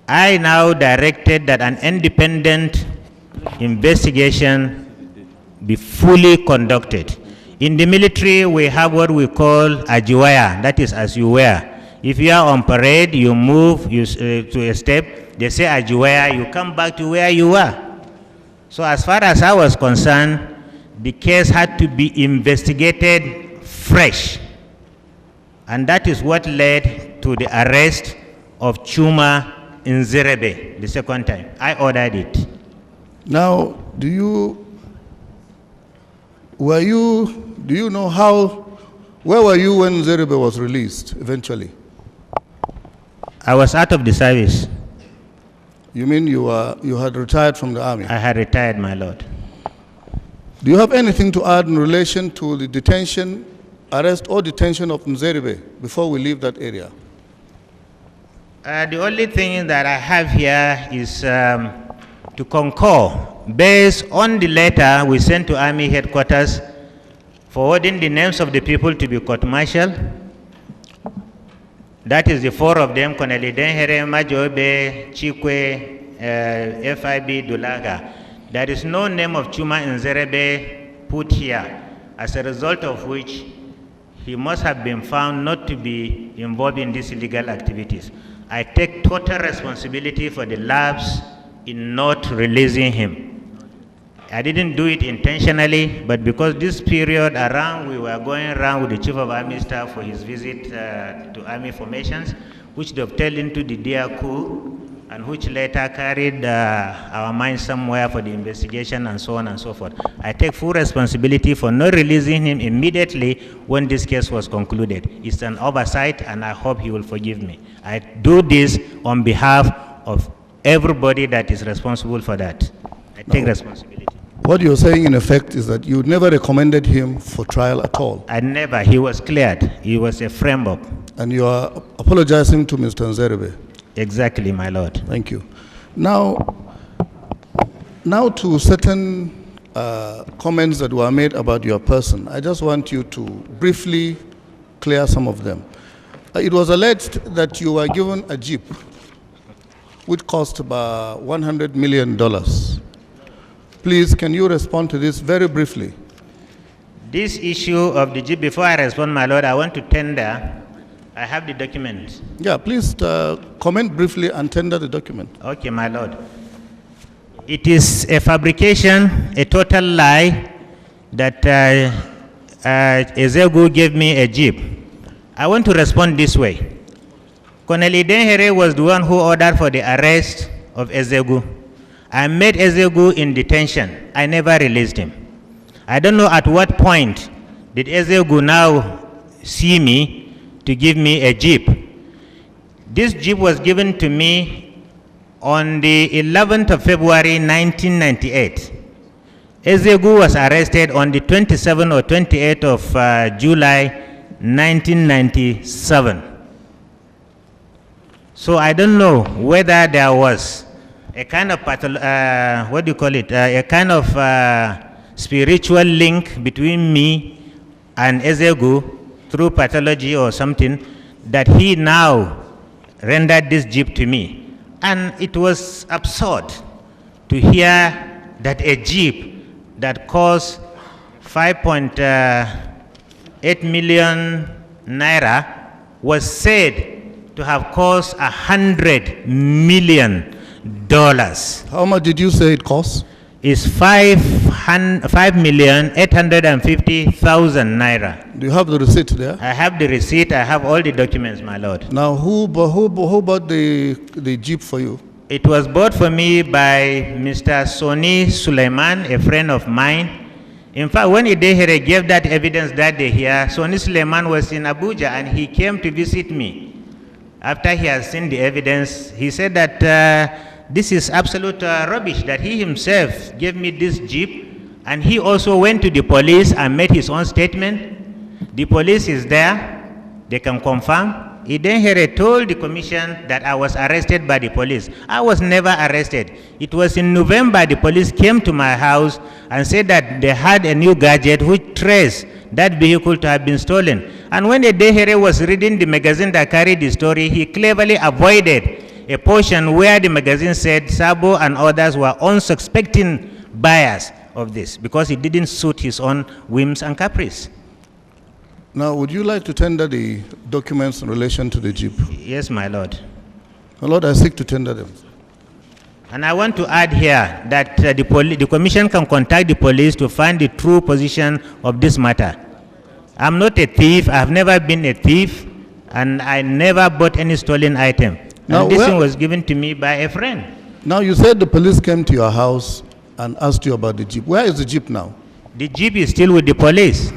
I now directed that an independent investigation be fully conducted. In the military, we have what we call ajiwaya, that is as you wear. If you are on parade, you move to a step, they say ajiwaya, you come back to where you were. So as far as I was concerned, the case had to be investigated fresh. And that is what led to the arrest of Chuma in Zerebe the second time. I ordered it. Now, do you know where were you when Zerebe was released eventually? I was out of the service. You mean you had retired from the army? I had retired, my lord. Do you have anything to add in relation to the detention, arrest or detention of Nzeribe before we leave that area? The only thing that I have here is to concur based on the letter we sent to Army headquarters forwarding the names of the people to be court-martialed. That is the 4 of them: Colonel Denhere, Majobe, Chikwe, FIB, Dulaga. There is no name of Chuma Nzerebe put here, as a result of which he must have been found not to be involved in these illegal activities. I take total responsibility for the lapse in not releasing him. I didn't do it intentionally, but because this period around, we were going around with the Chief of Army Staff for his visit to Army formations, which dovetailed into the deer coup, and which later carried our mind somewhere for the investigation and so on and so forth. I take full responsibility for not releasing him immediately when this case was concluded. It's an oversight, and I hope he will forgive me. I do this on behalf of everybody that is responsible for that. I take responsibility. What you're saying, in effect, is that you never recommended him for trial at all. I never. He was cleared. He was a framework. And you are apologizing to Mr. Nzeribe. Exactly, my lord. Thank you. Now to certain comments that were made about your person, I just want you to briefly clear some of them. It was alleged that you were given a jeep which cost about $100 million. Please, can you respond to this very briefly? This issue of the jeep, before I respond, my lord, I want to tender. I have the document. Yeah, please comment briefly and tender the document. Okay, my lord. It is a fabrication, a total lie that Ezego gave me a jeep. I want to respond this way. Colonel Denhere was the one who ordered for the arrest of Ezego. I made Ezego in detention. I never released him. I don't know at what point did Ezego now see me to give me a jeep. This jeep was given to me on the 11th of February 1998. Ezego was arrested on the 27th or 28th of July 1997. So I don't know whether there was a kind of a kind of spiritual link between me and Ezego through pathology or something, that he now rendered this jeep to me. And it was absurd to hear that a jeep that cost 5.8 million naira was said to have cost $100 million. How much did you say it cost? is 5,850,000 naira. Do you have the receipt there? I have the receipt. I have all the documents, my lord. Now, who bought the jeep for you? It was bought for me by Mr. Soni Suleiman, a friend of mine. In fact, when Idéhere gave that evidence that day here, Soni Suleiman was in Abuja and he came to visit me. After he has seen the evidence, he said that this is absolute rubbish, that he himself gave me this jeep, and he also went to the police and made his own statement. The police is there, they can confirm. Idéhere told the commission that I was arrested by the police. I was never arrested. It was in November the police came to my house and said that they had a new gadget which traced that vehicle to have been stolen. And when Idéhere was reading the magazine that carried the story, he cleverly avoided a portion where the magazine said Sabo and others were unsuspecting buyers of this because it didn't suit his own whims and caprice. Now, would you like to tender the documents in relation to the jeep? Yes, my lord. My lord, I seek to tender them. And I want to add here that the commission can contact the police to find the true position of this matter. I'm not a thief. I've never been a thief, and I never bought any stolen item. Now, and this thing was given to me by a friend. Now, you said the police came to your house and asked you about the jeep. Where is the jeep now? The jeep is still with the police.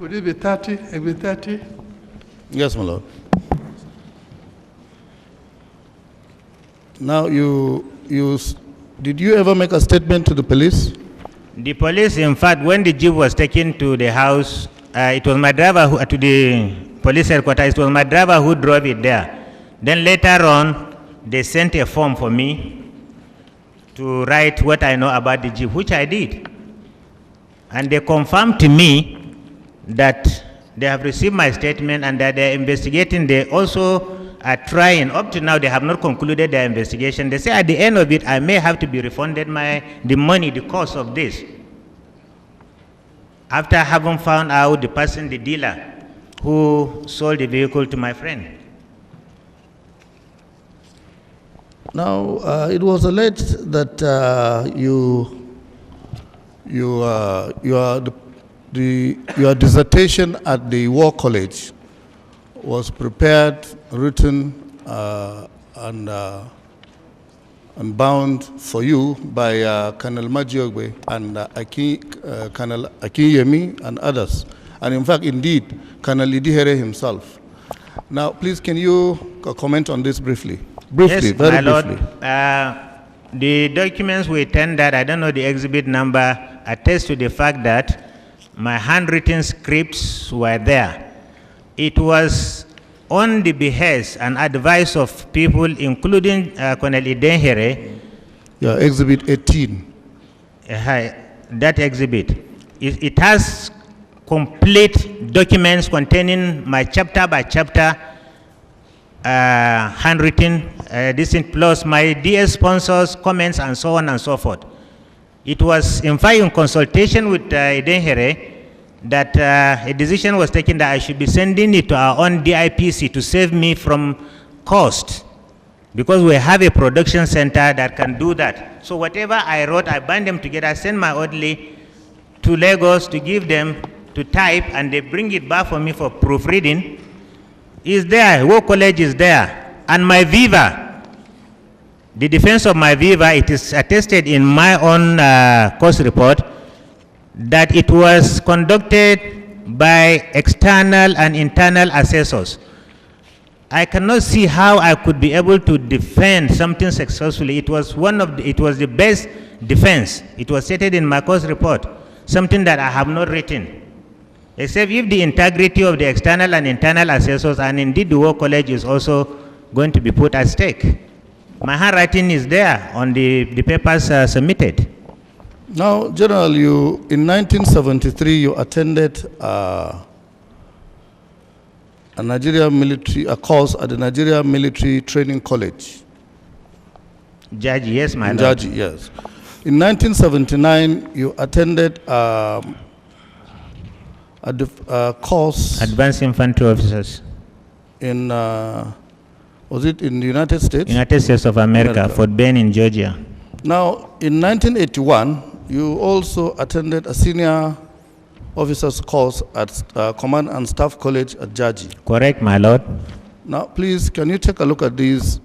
Would it be 30? Every 30? Yes, my lord. Now, did you ever make a statement to the police? The police, in fact, when the jeep was taken to the house, it was my driver who, to the police headquarters, it was my driver who drove it there. Then later on, they sent a form for me to write what I know about the jeep, which I did. And they confirmed to me that they have received my statement and that they're investigating. They also are trying. Up to now, they have not concluded their investigation. They say at the end of it, I may have to be refunded the money, the cost of this, after having found out the person, the dealer, who sold the vehicle to my friend. Now, it was alleged that your dissertation at the War College was prepared, written, and bound for you by Colonel Majiogbe and Colonel Akinyemi and others. And in fact, indeed, Colonel Idéhere himself. Now, please, can you comment on this briefly? Briefly, yes, very my briefly. Lord. The documents we tendered, I don't know the exhibit number, attest to the fact that my handwritten scripts were there. It was on the behest and advice of people, including Colonel Idéhere. Yeah, exhibit 18. That exhibit. It has complete documents containing my chapter by chapter handwritten, this plus my dear sponsors, comments, and so on and so forth. It was, in fact, in consultation with Idéhere that a decision was taken that I should be sending it to our own DIPC to save me from cost, because we have a production center that can do that. So whatever I wrote, I bind them together, send my orderly to Lagos to give them to type, and they bring it back for me for proofreading. Is there, War College is there, and my Viva. The defense of my Viva, it is attested in my own course report that it was conducted by external and internal assessors. I cannot see how I could be able to defend something successfully. It was the best defense. It was stated in my course report, something that I have not written. Except if the integrity of the external and internal assessors, and indeed the War College, is also going to be put at stake. My handwriting is there on the papers submitted. Now, General, in 1973, you attended a course at the Nigeria Military Training College. Judge, yes, my lord. Judge, yes. In 1979, you attended a course. Advanced Infantry Officers. In, was it in the United States? United States of America, Fort Bend in Georgia. Now, in 1981, you also attended a senior officers course at Command and Staff College at Jaji. Correct, my lord. Now, please, can you take a look at these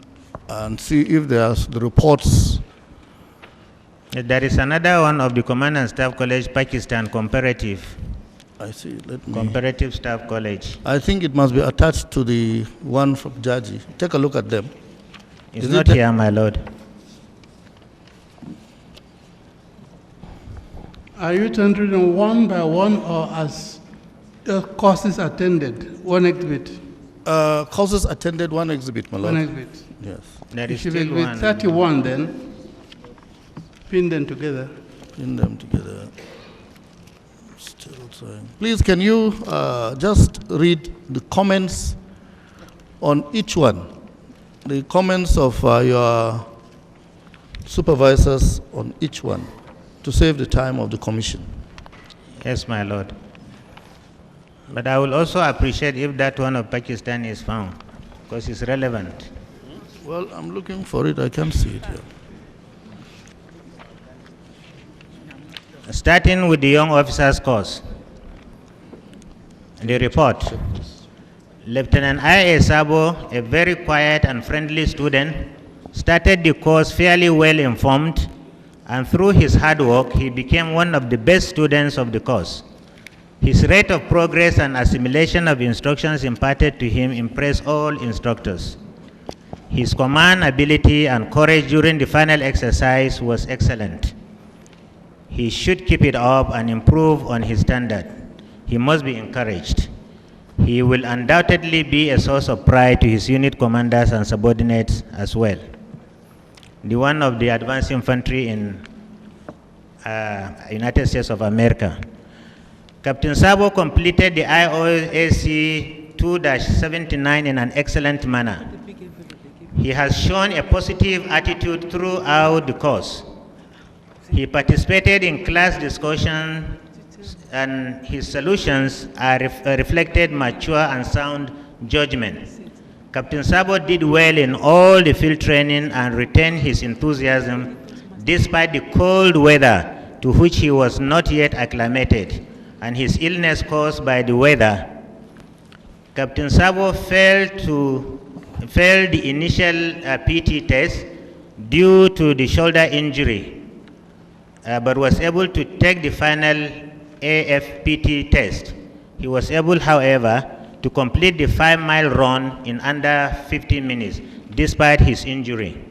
and see if there's the reports? There is another one of the Command and Staff College, Pakistan, comparative. I see. Comparative Staff College. I think it must be attached to the one from Jaji. Take a look at them. It's not here, my lord. Are you tendering them one by one or as courses attended, one exhibit? Courses attended, one exhibit, my lord. One exhibit. Yes. There is If still it will be one. 31 then, pin them together. Pin them together. Still trying. Please, can you just read the comments on each one? The comments of your supervisors on each one, to save the time of the commission. Yes, my lord. But I will also appreciate if that one of Pakistan is found, because it's relevant. Well, I'm looking for it. I can't see it here. Starting with the young officers course. The report. Lieutenant I.A. Sabo, a very quiet and friendly student, started the course fairly well informed, and through his hard work, he became one of the best students of the course. His rate of progress and assimilation of instructions imparted to him impressed all instructors. His command ability and courage during the final exercise was excellent. He should keep it up and improve on his standard. He must be encouraged. He will undoubtedly be a source of pride to his unit commanders and subordinates as well. The one of the advanced infantry in United States of America. Captain Sabo completed the IOAC 2-79 in an excellent manner. He has shown a positive attitude throughout the course. He participated in class discussion, and his solutions are reflected mature and sound judgment. Captain Sabo did well in all the field training and retained his enthusiasm despite the cold weather to which he was not yet acclimated and his illness caused by the weather. Captain Sabo failed the initial PT test due to the shoulder injury, but was able to take the final AFPT test. He was able, however, to complete the 5-mile run in under 15 minutes, despite his injury.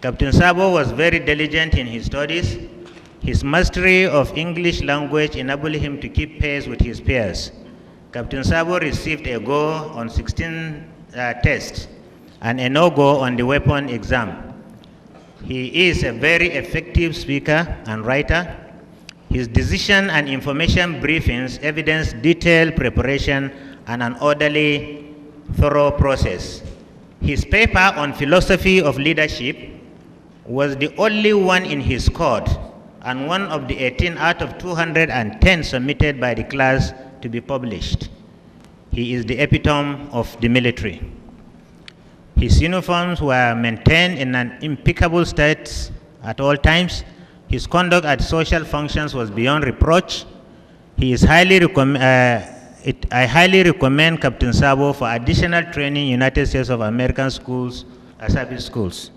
Captain Sabo was very diligent in his studies. His mastery of English language enabled him to keep pace with his peers. Captain Sabo received a go on 16 tests and a no-go on the weapon exam. He is a very effective speaker and writer. His decision and information briefings evidence detailed preparation and an orderly, thorough process. His paper on philosophy of leadership was the only one in his court and one of the 18 out of 210 submitted by the class to be published. He is the epitome of the military. His uniforms were maintained in an impeccable state at all times. His conduct at social functions was beyond reproach. He is I highly recommend Captain Sabo for additional training in United States of American schools, service schools.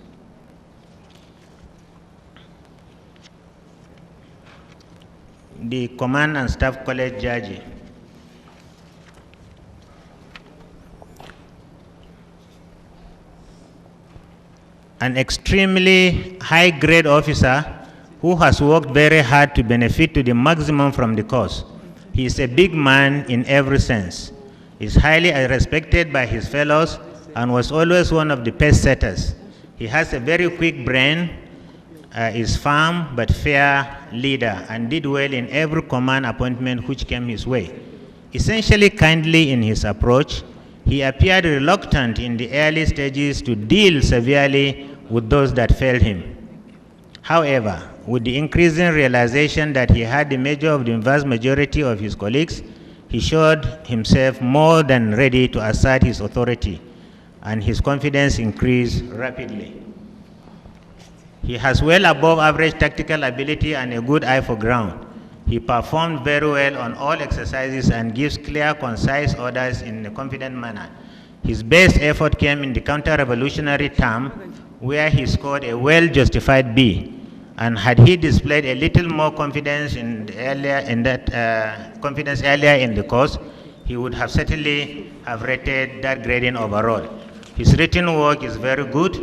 The Command and Staff College Jaji. An extremely high-grade officer who has worked very hard to benefit to the maximum from the course. He is a big man in every sense. He is highly respected by his fellows and was always one of the pace setters. He has a very quick brain, is firm but fair leader, and did well in every command appointment which came his way. Essentially kindly in his approach, He appeared reluctant in the early stages to deal severely with those that failed him. However, with the increasing realization that he had the measure of the vast majority of his colleagues, he showed himself more than ready to assert his authority, and his confidence increased rapidly. He has well above average tactical ability and a good eye for ground. He performed very well on all exercises and gives clear, concise orders in a confident manner. His best effort came in the counter-revolutionary term, where he scored a well-justified B. And had he displayed a little more confidence earlier in the course, he would have certainly have rated that grading overall. His written work is very good,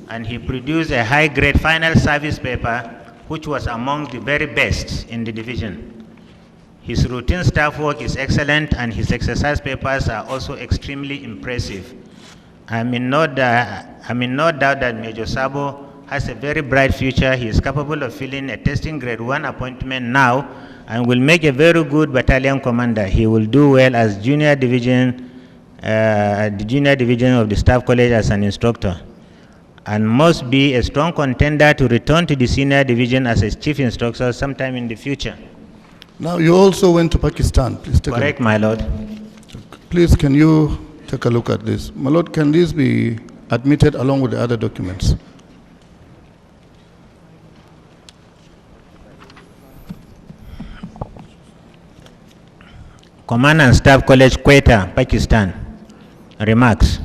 and he produced a high-grade final service paper, which was among the very best in the division. His routine staff work is excellent, and his exercise papers are also extremely impressive. I'm in no doubt that Major Sabo has a very bright future. He is capable of filling a testing grade 1 appointment now and will make a very good battalion commander. He will do well as the junior division of the staff college as an instructor, and must be a strong contender to return to the senior division as a chief instructor sometime in the future. Now, you also went to Pakistan. Please take Correct, my lord. Please, can you take a look at this? My lord, can this be admitted along with the other documents? Command and Staff College, Quetta, Pakistan. Remarks.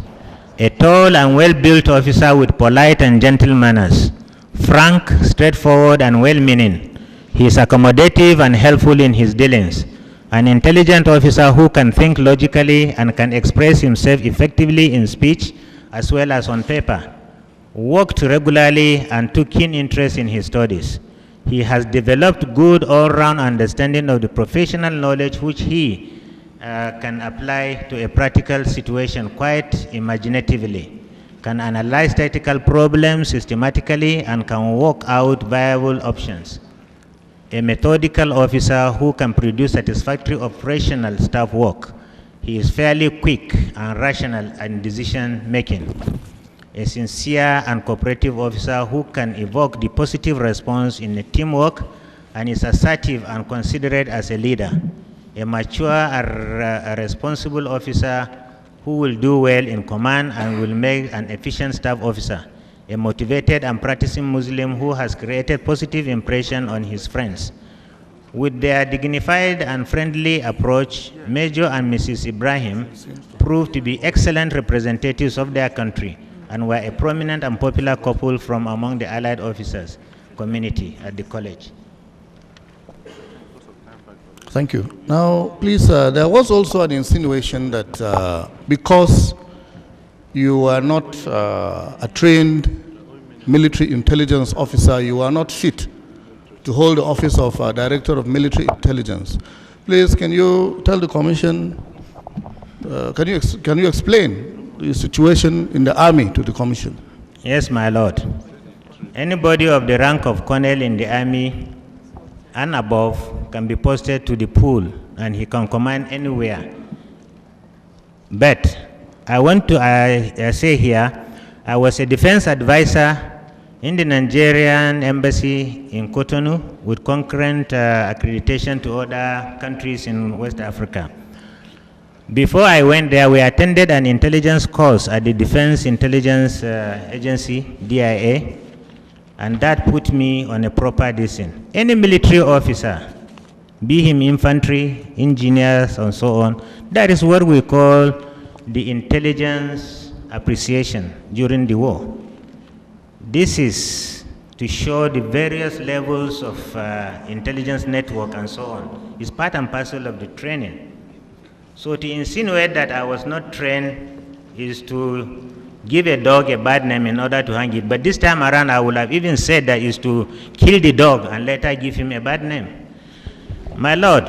A tall and well-built officer with polite and gentle manners, frank, straightforward, and well-meaning. He is accommodative and helpful in his dealings. An intelligent officer who can think logically and can express himself effectively in speech as well as on paper. Worked regularly and took keen interest in his studies. He has developed good all-round understanding of the professional knowledge which he can apply to a practical situation quite imaginatively, can analyze tactical problems systematically, and can work out viable options. A methodical officer who can produce satisfactory operational staff work. He is fairly quick and rational in decision making. A sincere and cooperative officer who can evoke the positive response in the teamwork and is assertive and considerate as a leader. A mature and responsible officer who will do well in command and will make an efficient staff officer. A motivated and practicing Muslim who has created positive impression on his friends. With their dignified and friendly approach, Major and Mrs. Ibrahim proved to be excellent representatives of their country and were a prominent and popular couple from among the allied officers community at the college. Thank you. Now, please, there was also an insinuation that because you are not a trained military intelligence officer, you are not fit to hold the office of Director of Military Intelligence. Please, can you tell the Commission, can you explain the situation in the Army to the Commission? Yes, my lord. Anybody of the rank of colonel in the Army and above can be posted to the pool, and he can command anywhere. But I want to say here, I was a defense advisor in the Nigerian embassy in Cotonou with concurrent accreditation to other countries in West Africa. Before I went there, we attended an intelligence course at the Defense Intelligence Agency, DIA, and that put me on a proper descent. Any military officer, be him infantry, engineers, and so on, that is what we call the intelligence appreciation during the war. This is to show the various levels of intelligence network and so on. It's part and parcel of the training. So to insinuate that I was not trained is to give a dog a bad name in order to hang it. But this time around, I would have even said that is to kill the dog and later give him a bad name. My lord,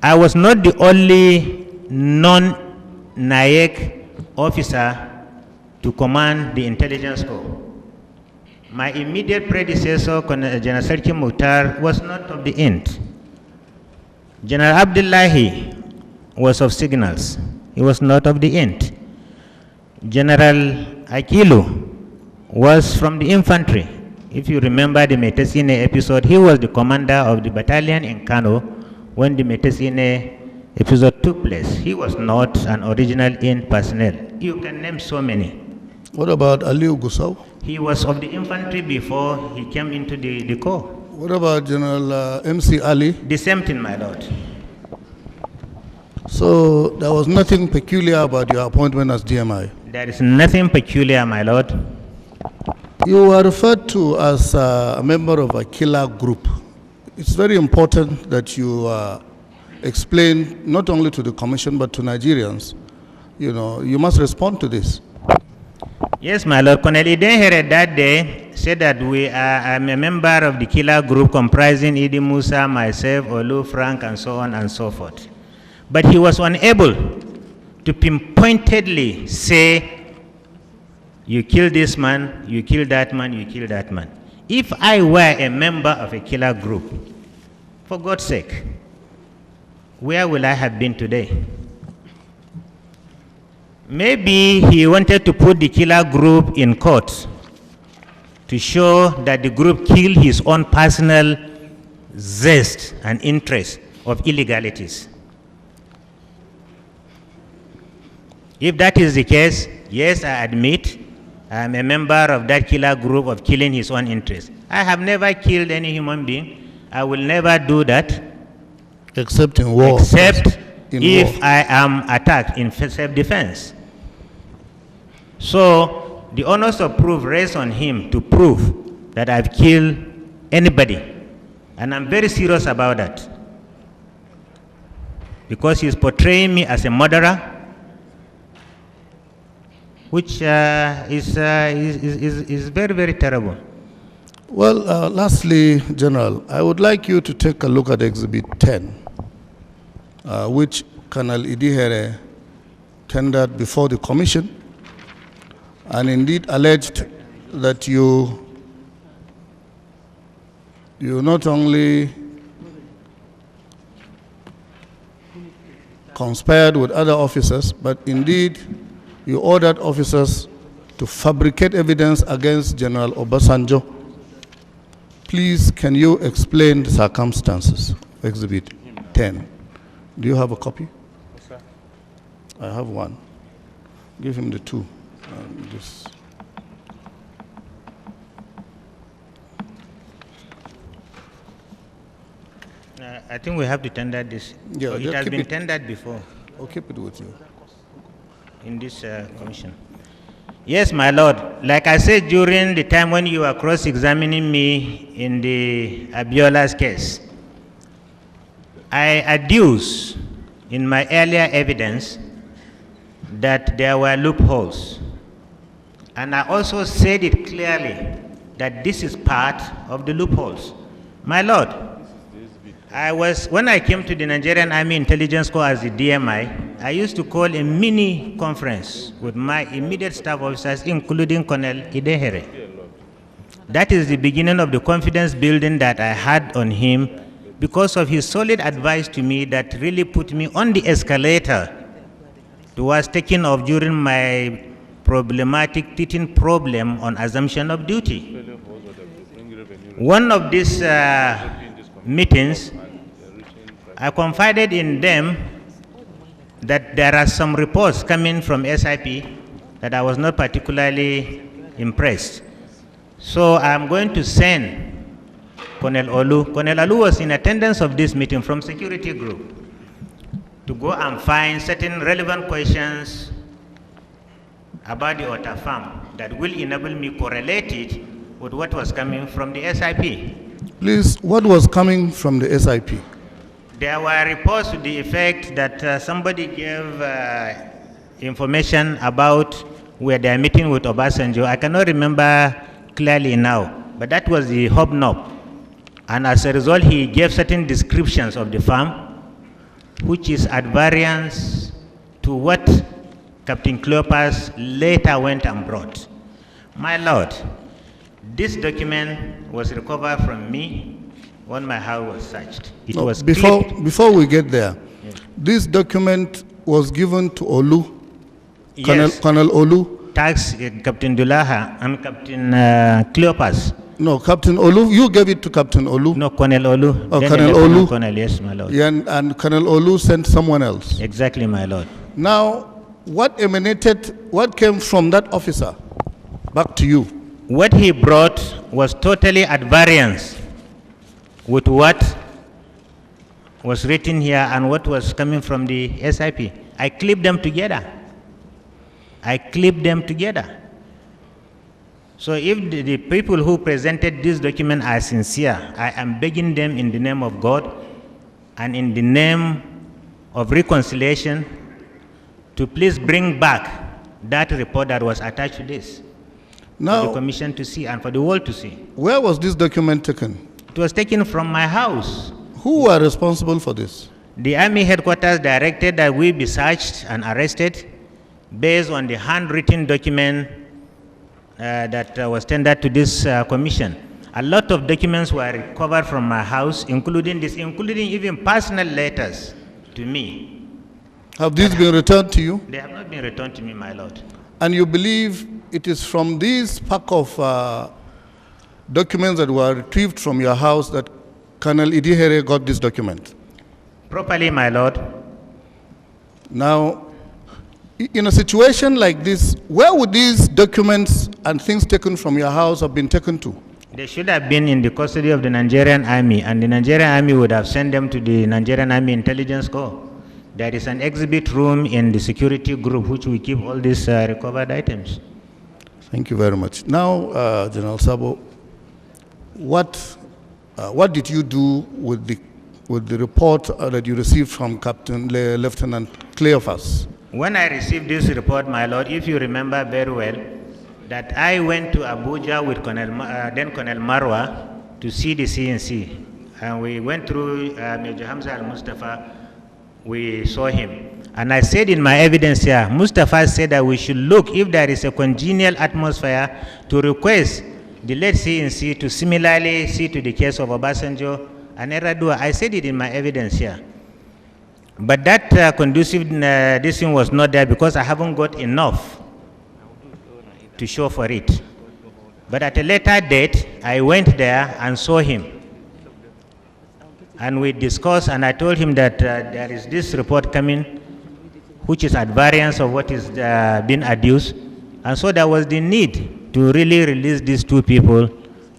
I was not the only non-Naik officer to command the intelligence corps. My immediate predecessor, General Serki Mukhtar, was not of the Int. General Abdullahi was of signals. he was not of the int. General Akilu was from the infantry. If you remember the Metesine episode, he was the commander of the battalion in Kano when the Metesine episode took place. He was not an original int personnel. You can name so many. What about Aliu Gusau? He was of the infantry before he came into the corps. What about General MC Ali? The same thing, my lord. So there was nothing peculiar about your appointment as DMI? There is nothing peculiar, my lord. You were referred to as a member of a killer group. It's very important that you explain not only to the commission but to Nigerians. You know, you must respond to this. Yes, my lord. Colonel Idenhere that day said that I'm a member of the killer group comprising Idi Musa, myself, Olu, Frank, and so on and so forth. But he was unable to pinpointedly say, you kill this man, you kill that man, you kill that man. If I were a member of a killer group, for God's sake, where will I have been today? Maybe he wanted to put the killer group in court to show that the group killed his own personal zest and interest of illegalities. If that is the case, yes, I admit I am a member of that killer group of killing his own interest. I have never killed any human being. I will never do that. Except in war. Except if war. I am attacked in self-defense. So the onus of proof rests on him to prove that I've killed anybody. And I'm very serious about that. Because he's portraying me as a murderer, which is very, very terrible. Well, lastly, General, I would like you to take a look at Exhibit 10, which Colonel Idihere tendered before the commission, and indeed alleged that you not only conspired with other officers, but indeed you ordered officers to fabricate evidence against General Obasanjo. Please, can you explain the circumstances? Exhibit 10. Do you have a copy? Yes, sir. I have one. Give him the two. I think we have to tender this. Yeah, it has been tendered before. I'll keep it with you. In this commission. Yes, my lord. Like I said during the time when you were cross-examining me in the Abiola's case, I adduced in my earlier evidence that there were loopholes. And I also said it clearly that this is part of the loopholes. My lord, when I came to the Nigerian Army Intelligence Corps as the DMI, I used to call a mini conference with my immediate staff officers, including Colonel Idehere. That is the beginning of the confidence building that I had on him because of his solid advice to me that really put me on the escalator towards taking off during my problematic teaching problem on assumption of duty. One of these meetings, I confided in them that there are some reports coming from SIP that I was not particularly impressed. So I'm going to send Colonel Olu. Colonel Olu was in attendance of this meeting from security group to go and find certain relevant questions about the Otter farm that will enable me correlate it with what was coming from the SIP. Please, what was coming from the SIP? There were reports to the effect that somebody gave information about where they are meeting with Obasanjo. I cannot remember clearly now, but that was the hobnob. And as a result, he gave certain descriptions of the farm, which is at variance to what Captain Cleopas later went and brought. My lord, this document was recovered from me when my house was searched. It was before we get there, yes. This document was given to Olu, Yes. Colonel Olu. Tax Captain Dulaha and Captain Cleopas. No, Captain Olu, you gave it to Captain Olu. No, Colonel Olu. Oh, Then Colonel the Lieutenant Olu. Colonel, yes, my lord. Yeah, and Colonel Olu sent someone else. Exactly, my lord. Now, what came from that officer back to you? What he brought was totally at variance with what was written here and what was coming from the SIP. I clipped them together. So if the people who presented this document are sincere, I am begging them in the name of God and in the name of reconciliation to please bring back that report that was attached to this. Now, For the commission to see and for the world to see. where was this document taken? It was taken from my house. Who were responsible for this? The Army headquarters directed that we be searched and arrested based on the handwritten document that was tendered to this commission. A lot of documents were recovered from my house, including even personal letters to me. Have these been returned to you? They have not been returned to me, my lord. And you believe it is from this pack of documents that were retrieved from your house that Colonel Idihere got this document? Properly, my lord. Now, in a situation like this, where would these documents and things taken from your house have been taken to? They should have been in the custody of the Nigerian Army, and the Nigerian Army would have sent them to the Nigerian Army Intelligence Corps. There is an exhibit room in the security group which we keep all these recovered items. Thank you very much. Now, General Sabo, what did you do with the report that you received from Lieutenant Cleophas? When I received this report, my lord, if you remember very well, that I went to Abuja with then Colonel Marwa to see the CNC. And we went through Major Hamza al-Mustafa, we saw him. And I said in my evidence here, Mustafa said that we should look if there is a congenial atmosphere to request the late CNC to similarly see to the case of Obasanjo and Eradua. I said it in my evidence here. But that conducive this thing was not there because I haven't got enough to show for it. But at a later date, I went there and saw him. And we discussed, and I told him that there is this report coming, which is at variance of what is being adduced. And so there was the need to really release these two people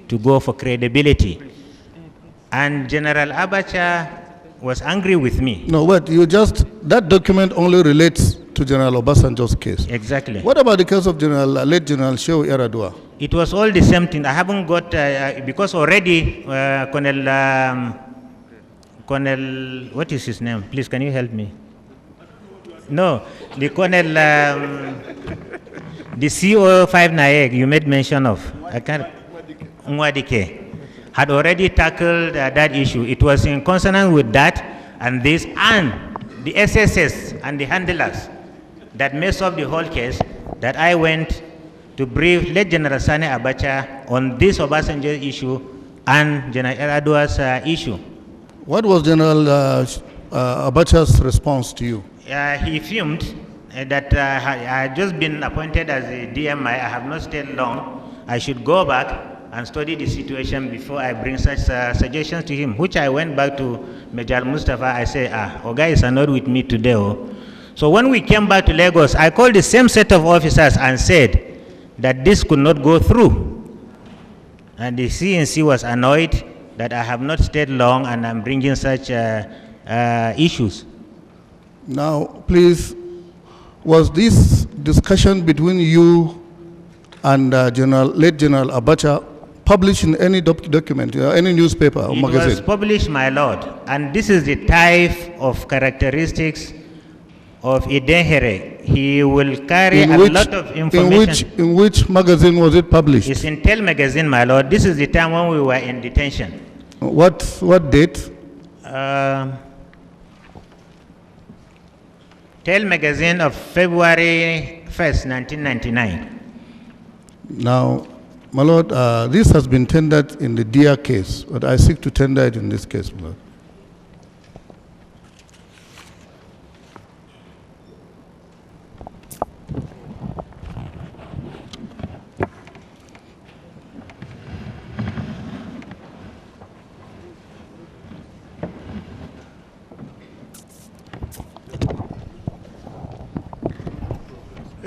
to go for credibility. And General Abacha was angry with me. No, wait, that document only relates to General Obasanjo's case. Exactly. What about the case of late General Shehu Eradua? It was all the same thing. I haven't got, because already Colonel, what is his name? Please, can you help me? No, the Colonel, the CO5 Naeg you made mention of, Nwadike, had already tackled that issue. It was in consonance with that and this, and the SSS and the handlers that messed up the whole case, that I went to brief late General Sani Abacha on this Obasanjo issue and General Eradua's issue. What was General Abacha's response to you? He fumed that I had just been appointed as a DMI. I have not stayed long. I should go back and study the situation before I bring such suggestions to him, which I went back to Major Mustafa. I said, Oga is not with me today. Oh. So when we came back to Lagos, I called the same set of officers and said that this could not go through. And the CNC was annoyed that I have not stayed long and I'm bringing such issues. Now, please, was this discussion between you and late General Abacha published in any document, any newspaper or magazine? It was published, my lord, and this is the type of characteristics of Idenhere. He will carry a lot of information. In which magazine was it published? It's in Tel magazine, my lord. This is the time when we were in detention. What date? Tel magazine of February 1st, 1999. Now, my lord, this has been tendered in the Dia case, but I seek to tender it in this case, my lord.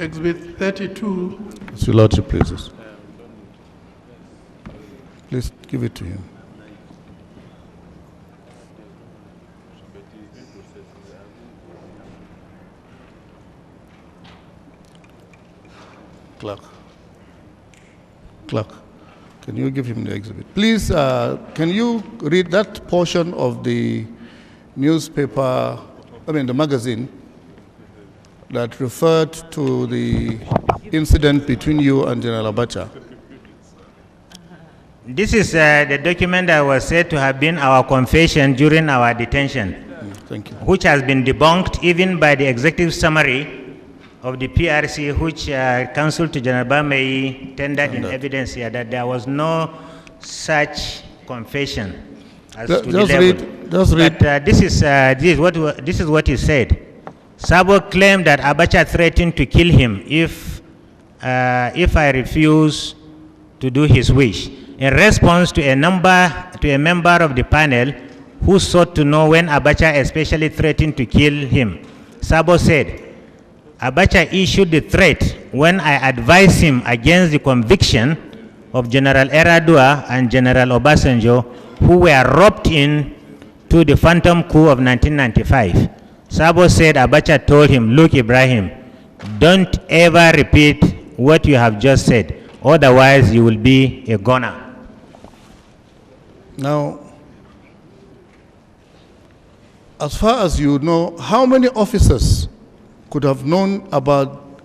Exhibit 32. It's your Lordship, please. Please give it to him. Clerk, can you give him the exhibit? Please, can you read that portion of the newspaper, the magazine, that referred to the incident between you and General Abacha? This is the document that was said to have been our confession during our detention. Thank you. Which has been debunked even by the executive summary of the PRC, which Counsel to General Bamei tendered in evidence here, that there was no such confession as to the level. Just read. But this is what he said. Sabo claimed that Abacha threatened to kill him if I refuse to do his wish. In response to a member of the panel who sought to know when Abacha especially threatened to kill him, Sabo said, Abacha issued the threat when I advised him against the conviction of General Eradua and General Obasanjo, who were roped in to the phantom coup of 1995. Sabo said Abacha told him, look, Ibrahim, don't ever repeat what you have just said, otherwise you will be a goner. Now, as far as you know, how many officers could have known about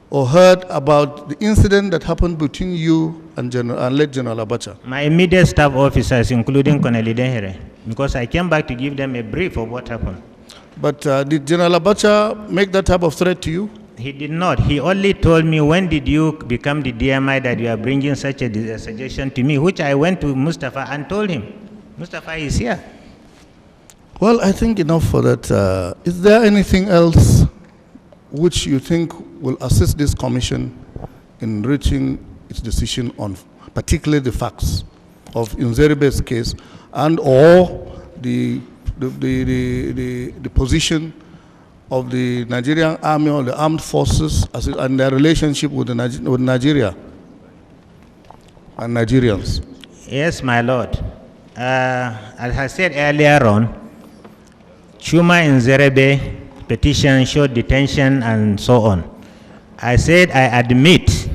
or heard about the incident that happened between you and late General Abacha? My immediate staff officers, including Colonel Idenhere, because I came back to give them a brief of what happened. But did General Abacha make that type of threat to you? He did not. He only told me, when did you become the DMI that you are bringing such a suggestion to me, which I went to Mustafa and told him. Mustafa is here. Well, I think enough for that. Is there anything else which you think will assist this commission in reaching its decision on particularly the facts of Nzerebe's case and or the position of the Nigerian army or the armed forces and their relationship with Nigeria and Nigerians? Yes, my lord. As I said earlier on, Chuma Nzerebe petition showed detention and so on. I said I admit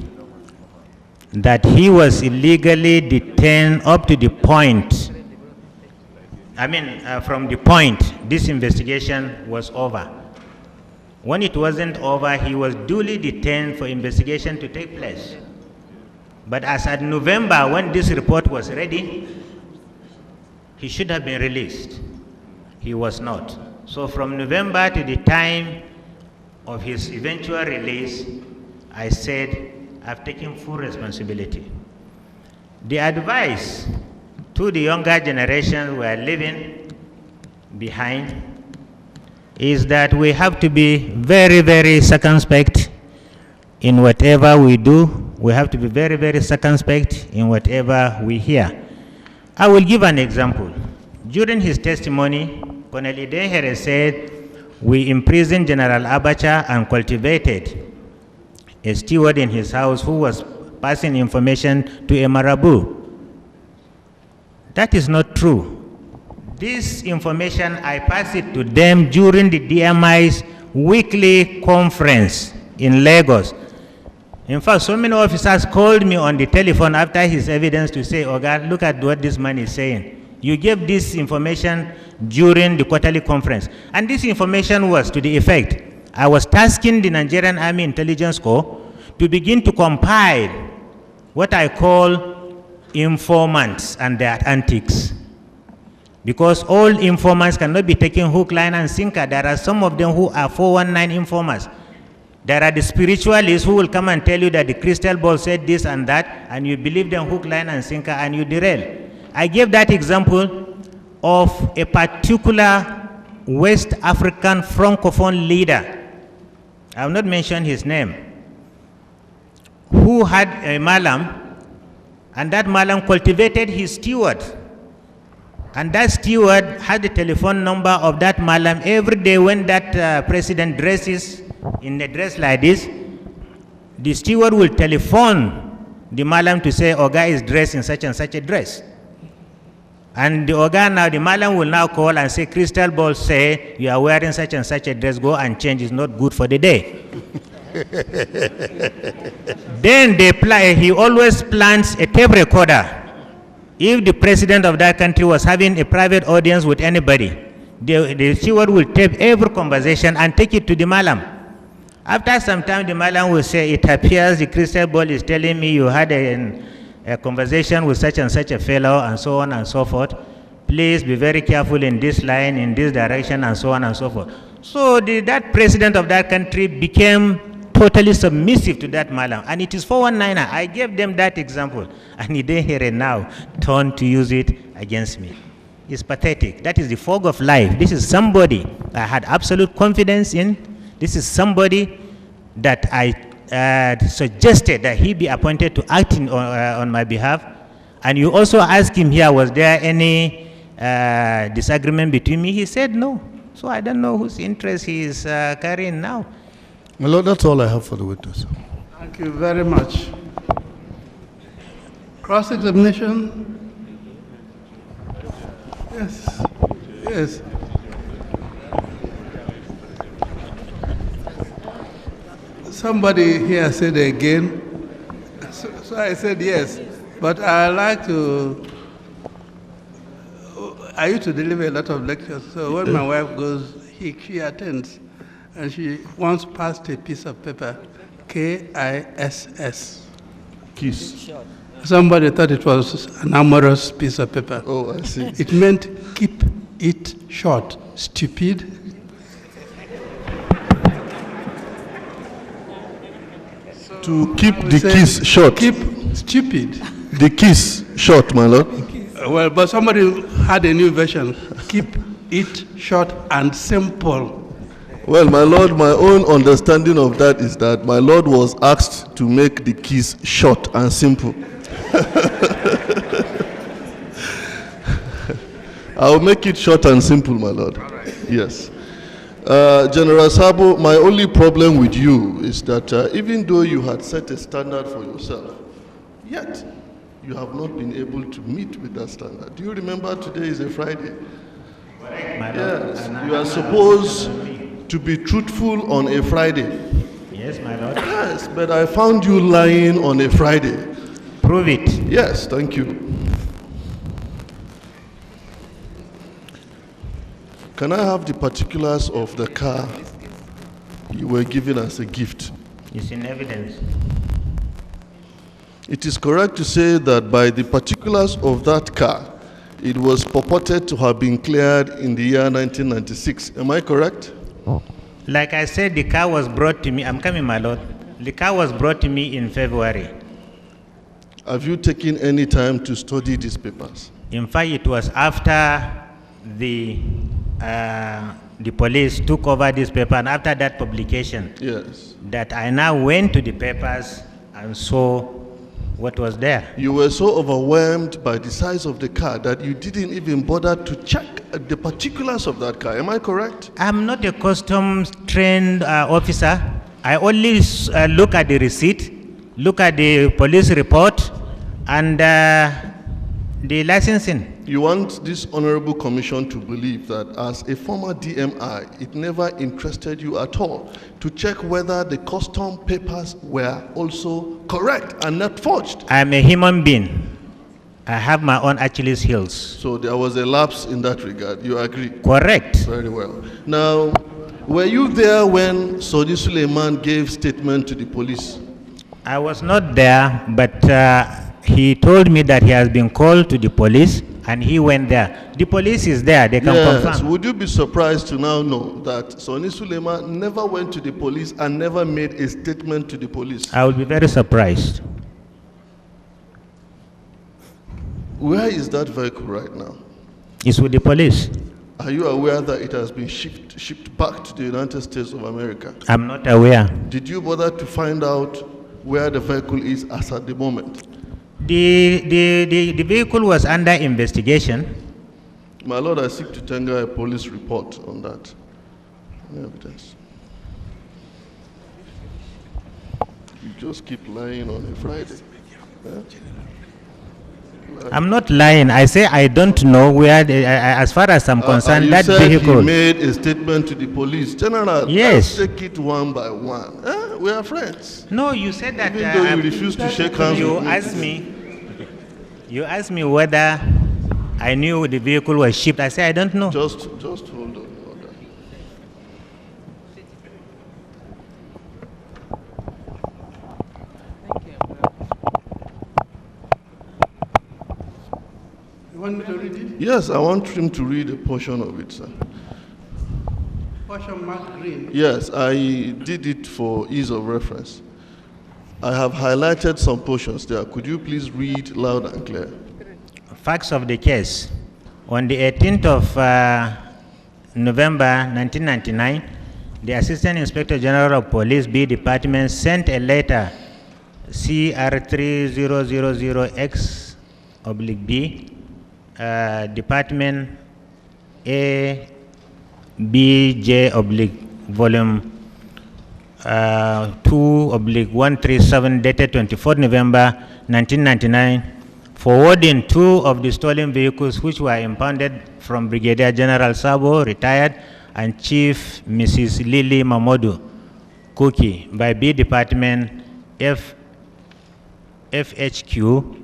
that he was illegally detained up to the point, from the point this investigation was over. When it wasn't over, he was duly detained for investigation to take place. But as at November, when this report was ready, he should have been released. He was not. So from November to the time of his eventual release, I said, I've taken full responsibility. The advice to the younger generation we are leaving behind is that we have to be very, very circumspect in whatever we do. We have to be very, very circumspect in whatever we hear. I will give an example. During his testimony, Colonel Idenhere said, we imprisoned General Abacha and cultivated a steward in his house who was passing information to a Marabu. That is not true. This information, I passed it to them during the DMI's weekly conference in Lagos. In fact, so many officers called me on the telephone after his evidence to say, Oga, look at what this man is saying. You gave this information during the quarterly conference. And this information was to the effect, I was tasking the Nigerian Army Intelligence Corps to begin to compile what I call informants and their antics. Because all informants cannot be taken hook, line, and sinker. There are some of them who are 419 informers. There are the spiritualists who will come and tell you that the crystal ball said this and that, and you believe them hook, line, and sinker, and you derail. I gave that example of a particular West African Francophone leader. I will not mention his name, who had a Malam, and that Malam cultivated his steward. And that steward had the telephone number of that Malam. Every day when that president dresses in a dress like this, the steward will telephone the malam to say, Oga is dressed in such and such a dress. And the Oga now, the malam will now call and say, crystal ball say, you are wearing such and such a dress, go and change, it's not good for the day. Then he always plants a tape recorder. If the president of that country was having a private audience with anybody, the steward will tape every conversation and take it to the malam. After some time, the malam will say, it appears the crystal ball is telling me you had a conversation with such and such a fellow, and so on and so forth. Please be very careful in this line, in this direction, and so on and so forth. So that president of that country became totally submissive to that malam. And it is 419er. I gave them that example. And he didn't hear it now, turned to use it against me. It's pathetic. That is the fog of life. This is somebody I had absolute confidence in. This is somebody that I suggested that he be appointed to act on my behalf. And you also asked him here, was there any disagreement between me? He said no. So I don't know whose interest he is carrying now. My Lord, that's all I have for the witness. Thank you very much. Cross-examination? Yes. Yes. Somebody here said again, so I said yes, but I like to, I used to deliver a lot of lectures, so when my wife goes, she attends, and she once passed a piece of paper, K-I-S-S. Kiss. Somebody thought it was an amorous piece of paper. Oh, I see. It meant keep it short, stupid. To keep the kiss short. Keep stupid. The kiss short, my Lord. Well, but somebody had a new version. Keep it short and simple. Well, my Lord, my own understanding of that is that my Lord was asked to make the kiss short and simple. I'll make it short and simple, my Lord. Yes. General Sabo, my only problem with you is that even though you had set a standard for yourself, yet you have not been able to meet with that standard. Do you remember today is a Friday? Yes, you are supposed to be truthful on a Friday. Yes, my Lord. Yes, but I found you lying on a Friday. Prove it. Yes, thank you. Can I have the particulars of the car you were given as a gift? It's in evidence. It is correct to say that by the particulars of that car, it was purported to have been cleared in the year 1996. Am I correct? Like I said, the car was brought to me. I'm coming, my Lord. The car was brought to me in February. Have you taken any time to study these papers? In fact, it was after the police took over this paper, and after that publication, Yes. that I now went to the papers and saw what was there. You were so overwhelmed by the size of the car that you didn't even bother to check the particulars of that car. Am I correct? I'm not a customs trained officer. I only look at the receipt, look at the police report, and the licensing. You want this honorable commission to believe that as a former DMI, it never interested you at all to check whether the custom papers were also correct and not forged. I'm a human being. I have my own Achilles heels. So there was a lapse in that regard. You agree? Correct. Very well. Now, were you there when Saudi Suleiman gave statement to the police? I was not there, but he told me that he has been called to the police and he went there. The police is there, they can confirm. Would you be surprised to now know that Saudi Suleiman never went to the police and never made a statement to the police? I will be very surprised. Where is that vehicle right now? It's with the police. Are you aware that it has been shipped back to the United States of America? I'm not aware. Did you bother to find out where the vehicle is as at the moment? The vehicle was under investigation. My Lord, I seek to tender a police report on that. Any evidence? You just keep lying on a Friday. I'm not lying. I say I don't know where, as far as I'm concerned, you that said vehicle. He made a statement to the police. General, Yes. let's take it one by one. We are friends. No, you said that. Even though you refuse to shake hands You with me. asked me. You asked me whether I knew the vehicle was shipped. I said I don't know. Just hold on. You want me to read it? Yes, I want him to read a portion of it, sir. Portion marked green. Yes, I did it for ease of reference. I have highlighted some portions there. Could you please read loud and clear? Facts of the case. On the 18th of November 1999, the Assistant Inspector General of Police B Department sent a letter CR3000X/B, Department ABJ/Volume 2/137, dated 24th November 1999, forwarding 2 of the stolen vehicles which were impounded from Brigadier General Sabo, retired, and Chief Mrs. Lily Mamodu Kuki by B Department FHQ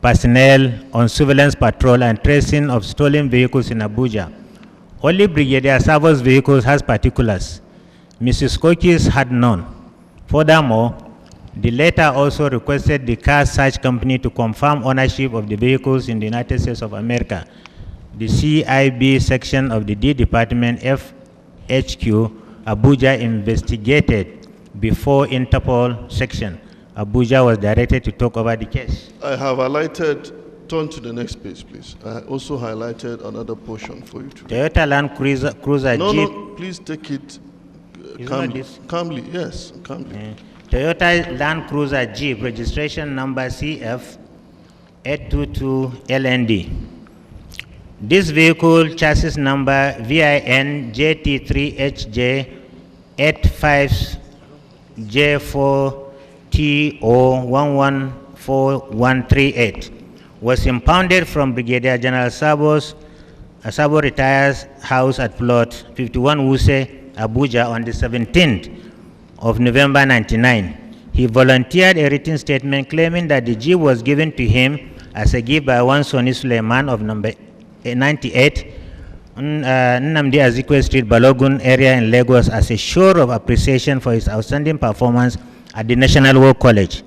personnel on surveillance patrol and tracing of stolen vehicles in Abuja. Only Brigadier Sabo's vehicles has particulars. Mrs. Koki's had none. Furthermore, the letter also requested the car search company to confirm ownership of the vehicles in the United States of America. The CIB section of the D Department FHQ Abuja investigated before Interpol section Abuja was directed to talk over the case. I have highlighted, turn to the next page, please. I also highlighted another portion for you to read. Toyota Land Cruiser No, Jeep. no, please take it Is calmly. not this? Calmly, yes, calmly. Toyota Land Cruiser Jeep, registration number CF822LND. This vehicle chassis number VIN JT3HJ85J4TO114138 was impounded from Brigadier General Sabo Retires house at plot 51 Wuse, Abuja on the 17th of November 99. He volunteered a written statement claiming that the Jeep was given to him as a gift by one Sonny Suleiman of number 98 Nnamdi Azikiwe Street, Balogun area in Lagos as a show of appreciation for his outstanding performance at the National War College.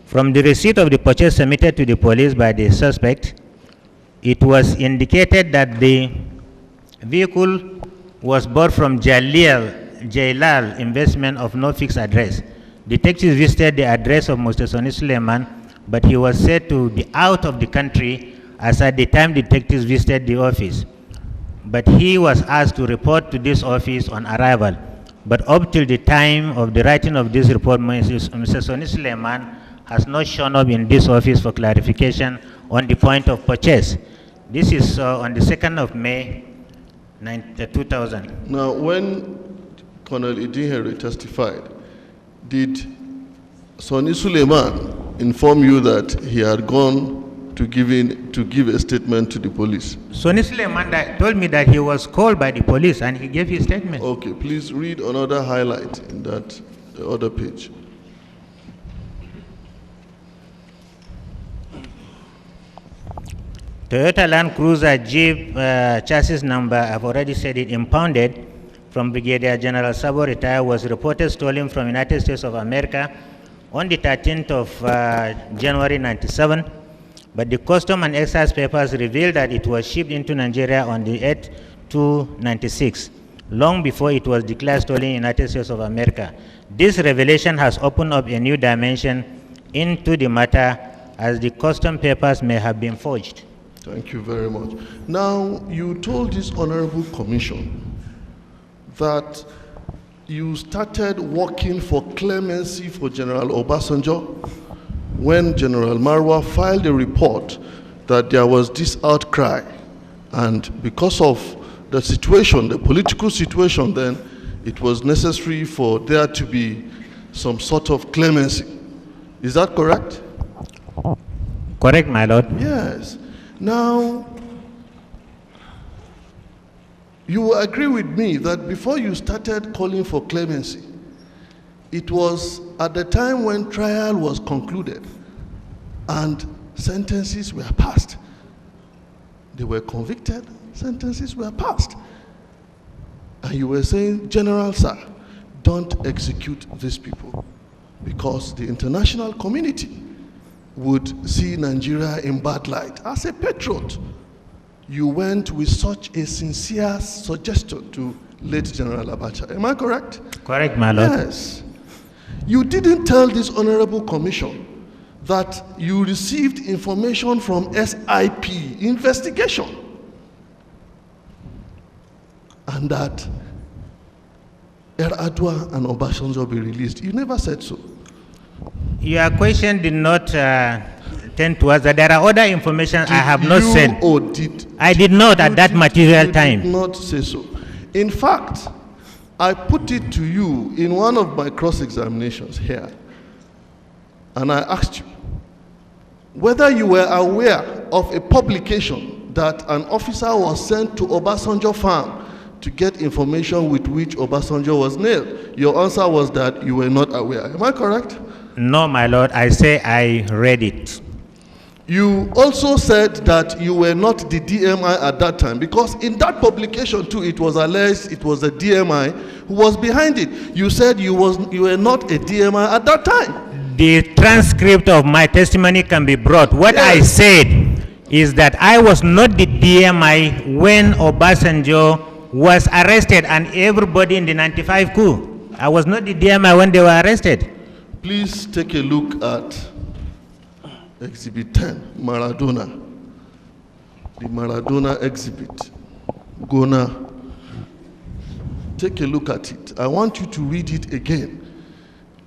From the receipt of the purchase submitted to the police by the suspect, it was indicated that the vehicle was bought from Jailal Investment of no fixed address. Detectives visited the address of Mr. Sonny Suleiman, but he was said to be out of the country as at the time detectives visited the office. But he was asked to report to this office on arrival. But up till the time of the writing of this report, Mr. Sonny Suleiman has not shown up in this office for clarification on the point of purchase. This is on the 2nd of May 2000. Now, when Colonel Idinhere testified, did Sonny Suleiman inform you that he had gone to give a statement to the police? Sonny Suleiman told me that he was called by the police and he gave his statement. Okay, please read another highlight in that the other page. Toyota Land Cruiser Jeep chassis number, I've already said it, impounded from Brigadier General Sabo Retire, was reported stolen from United States of America on the 13th of January 97, but the custom and excise papers revealed that it was shipped into Nigeria on the 8/2/96, long before it was declared stolen in the United States of America. This revelation has opened up a new dimension into the matter, as the custom papers may have been forged. Thank you very much. Now, you told this honorable commission that you started working for clemency for General Obasanjo when General Marwa filed a report that there was this outcry, and because of the situation, the political situation then, it was necessary for there to be some sort of clemency. Is that correct? Correct, my lord. Yes. Now, you will agree with me that before you started calling for clemency, it was at the time when trial was concluded and sentences were passed. They were convicted, sentences were passed. And you were saying, General Sir, don't execute these people because the international community would see Nigeria in bad light. As a patriot, you went with such a sincere suggestion to late General Abacha. Am I correct? Correct, my lord. Yes. You didn't tell this honorable commission that you received information from SIP investigation and that Adwa and Obasanjo be released. You never said so. Your question did not tend to us that there are other information I have not said. I did not at that material time. Did not say so. In fact, I put it to you in one of my cross-examinations here, and I asked you whether you were aware of a publication that an officer was sent to Obasanjo farm to get information with which Obasanjo was nailed. Your answer was that you were not aware. Am I correct? No, my lord. I say I read it. You also said that you were not the DMI at that time because in that publication too, it was alleged it was the DMI who was behind it. You said you were not a DMI at that time. The transcript of my testimony can be brought. What Yes. I said is that I was not the DMI when Obasanjo was arrested and everybody in the 95 coup. I was not the DMI when they were arrested. Please take a look at Exhibit 10, Maradona. The Maradona exhibit. Gona. Take a look at it. I want you to read it again.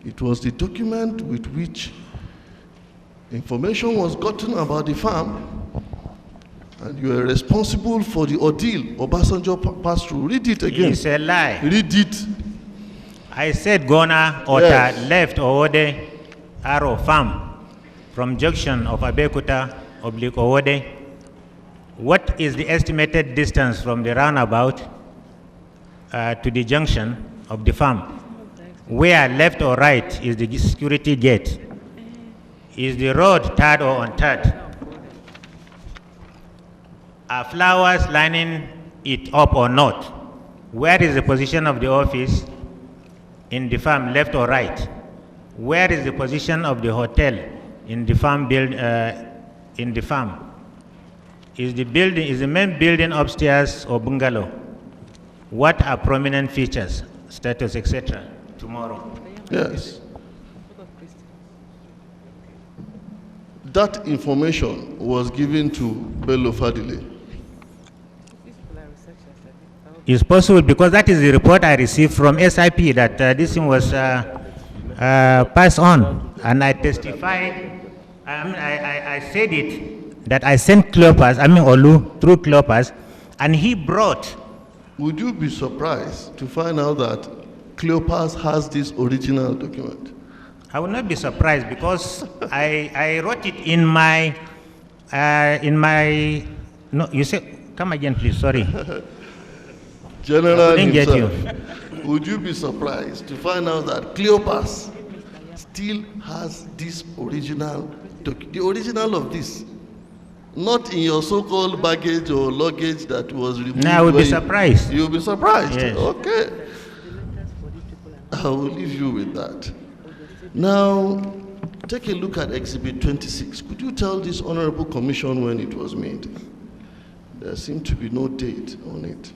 It was the document with which information was gotten about the farm, and you are responsible for the ordeal Obasanjo passed through. Read it again. It's a lie. Read it. I said Gona, Ota, Yes. left Owode, Arrow Farm, from junction of Abekuta, oblique Owode. What is the estimated distance from the roundabout to the junction of the farm? Where left or right is the security gate? Is the road tarred or untarred? Are flowers lining it up or not? Where is the position of the office in the farm, left or right? Where is the position of the hotel in the farm in the farm? Is the main building upstairs or bungalow? What are prominent features, status, etc.? Tomorrow. Yes. That information was given to Bello Fadile. It's possible because that is the report I received from SIP that this thing was passed on, and I testified. I said it that I sent Cleopas, Olu through Cleopas, and he brought. Would you be surprised to find out that Cleopas has this original document? I would not be surprised because I wrote it in my no, you say, come again please, sorry. General himself, would you be surprised to find out that Cleopas still has this original, the original of this, not in your so-called baggage or luggage that was removed? No, I would be surprised. You'll be surprised? Yes. Okay. I will leave you with that. Now, take a look at Exhibit 26. Could you tell this Honorable Commission when it was made? There seemed to be no date on it.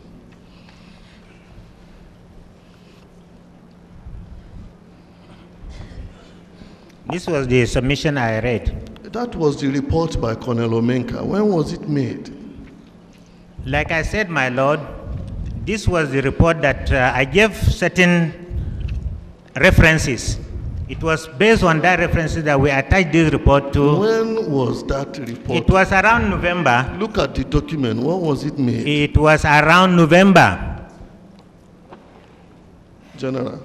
This was the submission I read. That was the report by Colonel Omenka. When was it made? Like I said, my lord, this was the report that I gave certain references. It was based on that references that we attached this report to. When was that report? It was around November. Look at the document. When was it made? It was around November. General,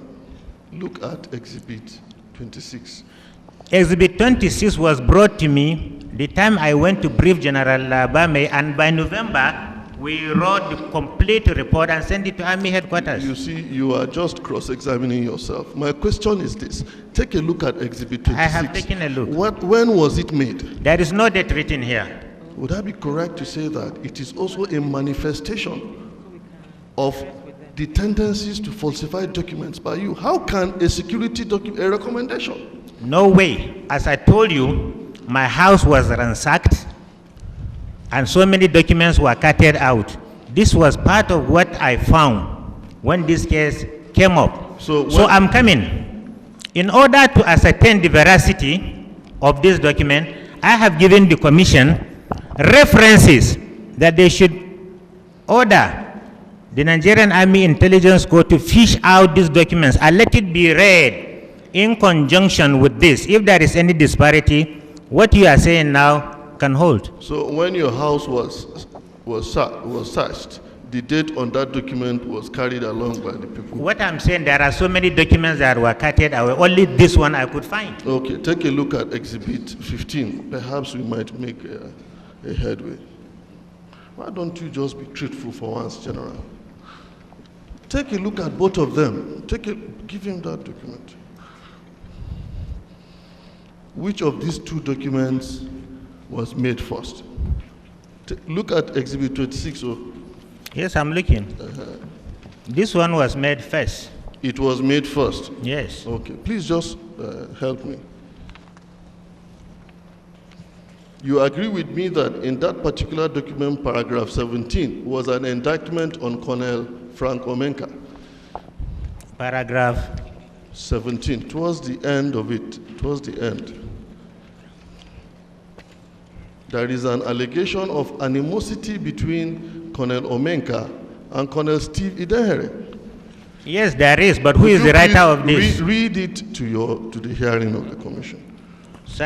Look at Exhibit 26. Exhibit 26 was brought to me the time I went to brief General Bame, and by November, we wrote the complete report and sent it to Army headquarters. You see, you are just cross-examining yourself. My question is this. Take a look at Exhibit 26. I have taken a look. When was it made? There is no date written here. Would I be correct to say that it is also a manifestation of the tendencies to falsify documents by you? How can a security document, a recommendation? No way. As I told you, my house was ransacked and so many documents were carted out. This was part of what I found when this case came up. So I'm coming. In order to ascertain the veracity of this document, I have given the commission references that they should order the Nigerian Army Intelligence Corps to fish out these documents and let it be read in conjunction with this. If there is any disparity, what you are saying now can hold. So when your house was searched, the date on that document was carried along by the people? What I'm saying, there are so many documents that were carted away. Only this one I could find. Okay, take a look at Exhibit 15. Perhaps we might make a headway. Why don't you just be truthful for once, General? Take a look at both of them. Give him that document. Which of these two documents was made first? Look at Exhibit 26. Yes, I'm looking. This one was made first. It was made first? Yes. Okay, please just help me. You agree with me that in that particular document, paragraph 17, was an indictment on Colonel Frank Omenka? Paragraph 17, towards the end of it, towards the end. There is an allegation of animosity between Colonel Omenka and Colonel Steve Idehere. Yes, there is, but who is the writer of this? Read it to the hearing of the commission. So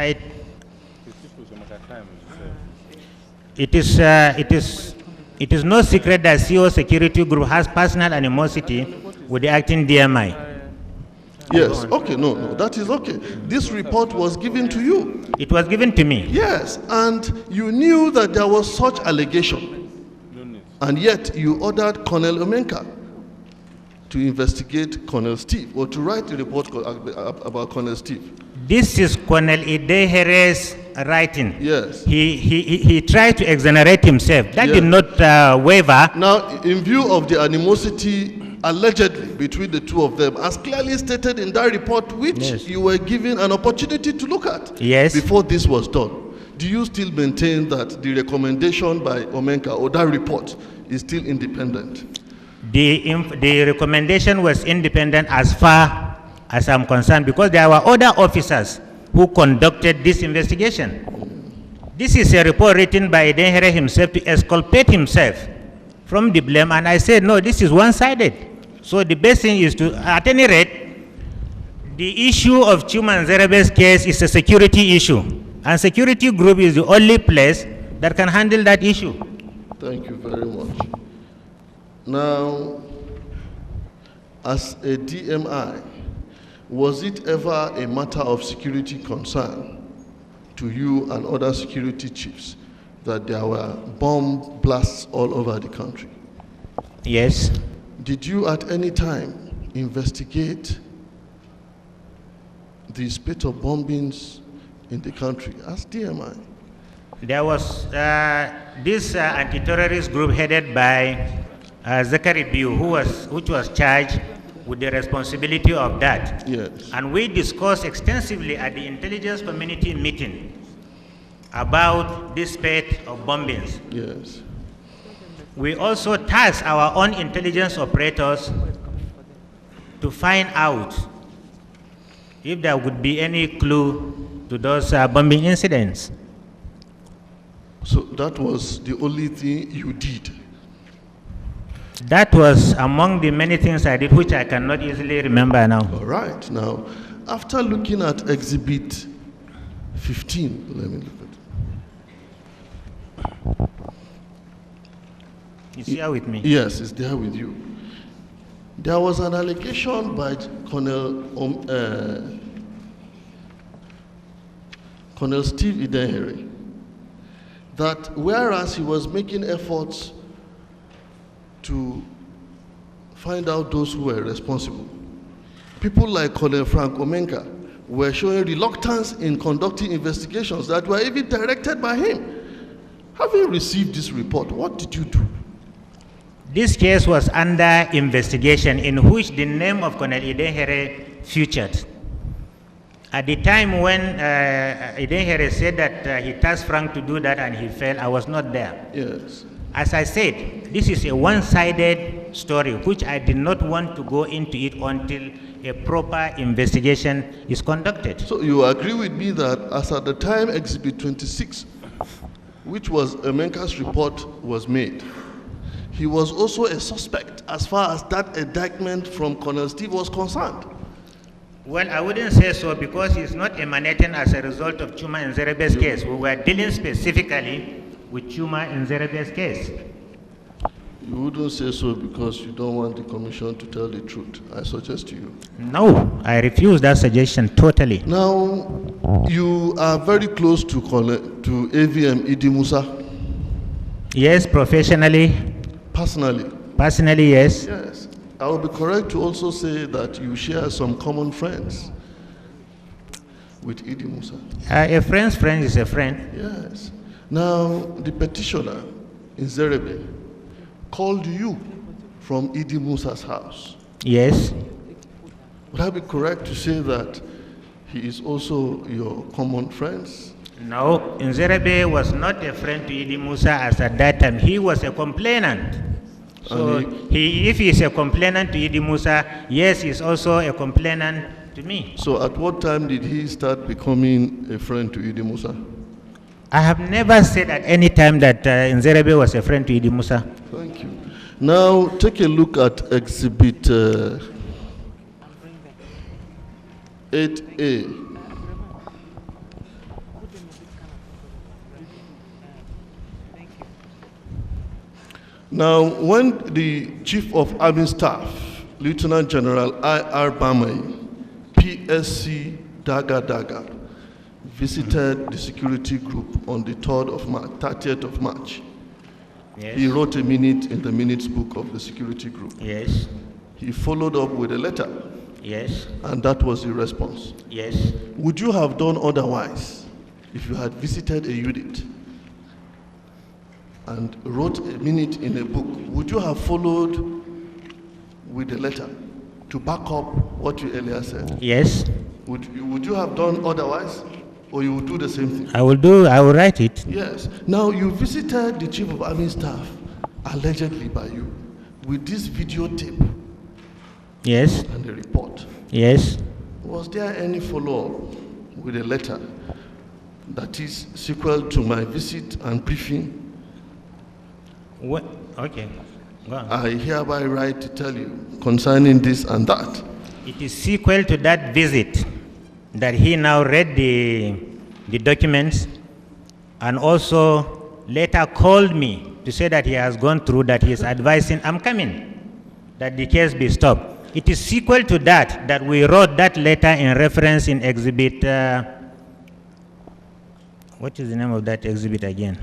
it is no secret that CO Security Group has personal animosity with the acting DMI. Yes, okay, no, that is okay. This report was given to you. It was given to me. Yes, and you knew that there was such allegation. And yet you ordered Colonel Omenka to investigate Colonel Steve, or to write a report about Colonel Steve. This is Colonel Idehere's writing. Yes. He tried to exonerate himself. That did not waver. Now, in view of the animosity allegedly between the two of them, as clearly stated in that report, which you were given an opportunity to look at before this was done, do you still maintain that the recommendation by Omenka or that report is still independent? The recommendation was independent as far as I'm concerned, because there were other officers who conducted this investigation. This is a report written by Idehere himself to exculpate himself from the blame, and I said, no, this is one-sided. So the best thing is to, at any rate, the issue of Chuma Nzerebe's case is a security issue, and security group is the only place that can handle that issue. Thank you very much. Now, as a DMI, was it ever a matter of security concern to you and other security chiefs that there were bomb blasts all over the country? Yes. Did you at any time investigate the spate of bombings in the country as DMI? There was this anti-terrorist group headed by Zachary Biu, which was charged with the responsibility of that. Yes. And we discussed extensively at the intelligence community meeting about this spate of bombings. Yes. We also tasked our own intelligence operators to find out if there would be any clue to those bombing incidents. So that was the only thing you did? That was among the many things I did, which I cannot easily remember now. All right. Now, after looking at Exhibit 15, let me look at it. It's here with me. Yes, it's there with you. There was an allegation by Colonel Steve Idenhere that whereas he was making efforts to find out those who were responsible, people like Colonel Frank Omenka were showing reluctance in conducting investigations that were even directed by him. Having received this report, what did you do? This case was under investigation in which the name of Colonel Idenhere featured. At the time when Idenhere said that he tasked Frank to do that and he failed, I was not there. Yes. As I said, this is a one-sided story which I did not want to go into it until a proper investigation is conducted. So you agree with me that as at the time Exhibit 26, which was Omenka's report, was made, he was also a suspect as far as that indictment from Colonel Steve was concerned? Well, I wouldn't say so because he's not emanating as a result of Chuma Nzerebe's case. We were dealing specifically with Chuma Nzerebe's case. You wouldn't say so because you don't want the commission to tell the truth, I suggest to you. No, I refuse that suggestion totally. Now, you are very close to AVM Idi Musa. Yes, professionally. Personally? Personally, yes. Yes. I will be correct to also say that you share some common friends with Idi Musa. A friend's friend is a friend. Yes. Now, the petitioner in Zerebe called you from Idi Musa's house. Yes. Would I be correct to say that he is also your common friends? No, Nzerebe was not a friend to Idi Musa as at that time. He was a complainant. So if he is a complainant to Idi Musa, yes, he's also a complainant to me. So at what time did he start becoming a friend to Idi Musa? I have never said at any time that Nzerebe was a friend to Idi Musa. Thank you. Now take a look at Exhibit 8A. Now, when the Chief of Army Staff, Lieutenant General I.R. Bamai, PSC Daga Daga, visited the security group on the 30th of March, yes, he wrote a minute in the minutes book of the security group. Yes. He followed up with a letter. Yes. And that was the response. Yes. Would you have done otherwise if you had visited a unit and wrote a minute in a book? Would you have followed with a letter to back up what you earlier said? Yes. Would you have done otherwise, or you would do the same thing? I will write it. Yes. Now, you visited the Chief of Army Staff, allegedly by you, with this videotape. Yes. And the report. Yes. Was there any follow-up with a letter that is sequel to my visit and briefing? What? Okay. Go on. I hereby write to tell you concerning this and that. It is sequel to that visit that he now read the documents and also later called me to say that he has gone through, that he is advising, I'm coming, that the case be stopped. It is sequel to that we wrote that letter in reference in exhibit, what is the name of that exhibit again?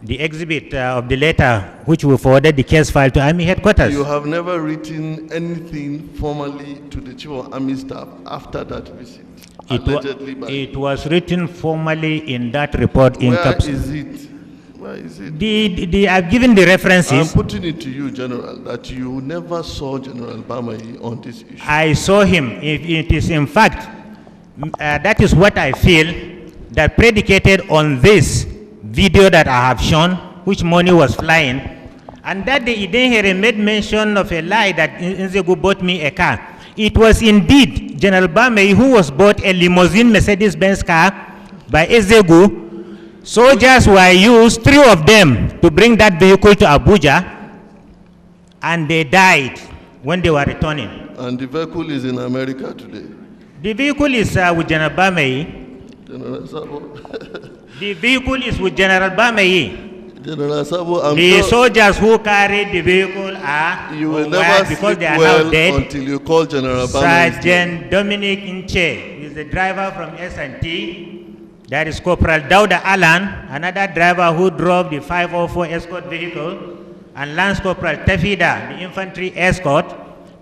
The exhibit of the letter which we forwarded the case file to Army headquarters. You have never written anything formally to the Chief of Army Staff after that visit? It was written formally in that report in caps. Where is it? Where is it? I've given the references. I'm putting it to you, General, that you never saw General Bamai on this issue. I saw him. It is in fact, that is what I feel, that predicated on this video that I have shown, which money was flying, and that the Idenhere made mention of a lie that Ezego bought me a car. It was indeed General Bamei who was bought a limousine Mercedes-Benz car by Ezego. Soldiers were used, 3 of them, to bring that vehicle to Abuja, and they died when they were returning. And the vehicle is in America today? The vehicle is with General Bamei. General Sabo. The vehicle is with General Bamei. General Sabo, I'm The sure soldiers who carried the vehicle are you will or never were, because sleep they are well now dead. until you call General Bama. Sergeant Dominic Inche is the driver from S&T. There is Corporal Dauda Alan, another driver who drove the 504 escort vehicle, and Lance Corporal Tafida, the infantry escort.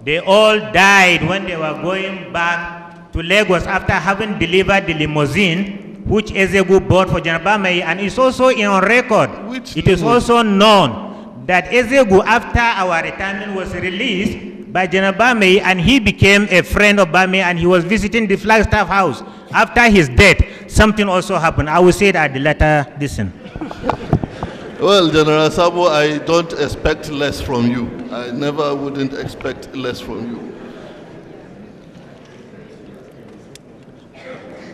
They all died when they were going back to Lagos after having delivered the limousine which Ezego bought for General Bamei, and it's also on record. It is also known that Ezego, after our retirement, was released by General Bamei, and he became a friend of Bamei, and he was visiting the Flagstaff house. After his death, something also happened. I will say that at the later listen. Well, General Sabo, I don't expect less from you. I never wouldn't expect less from you.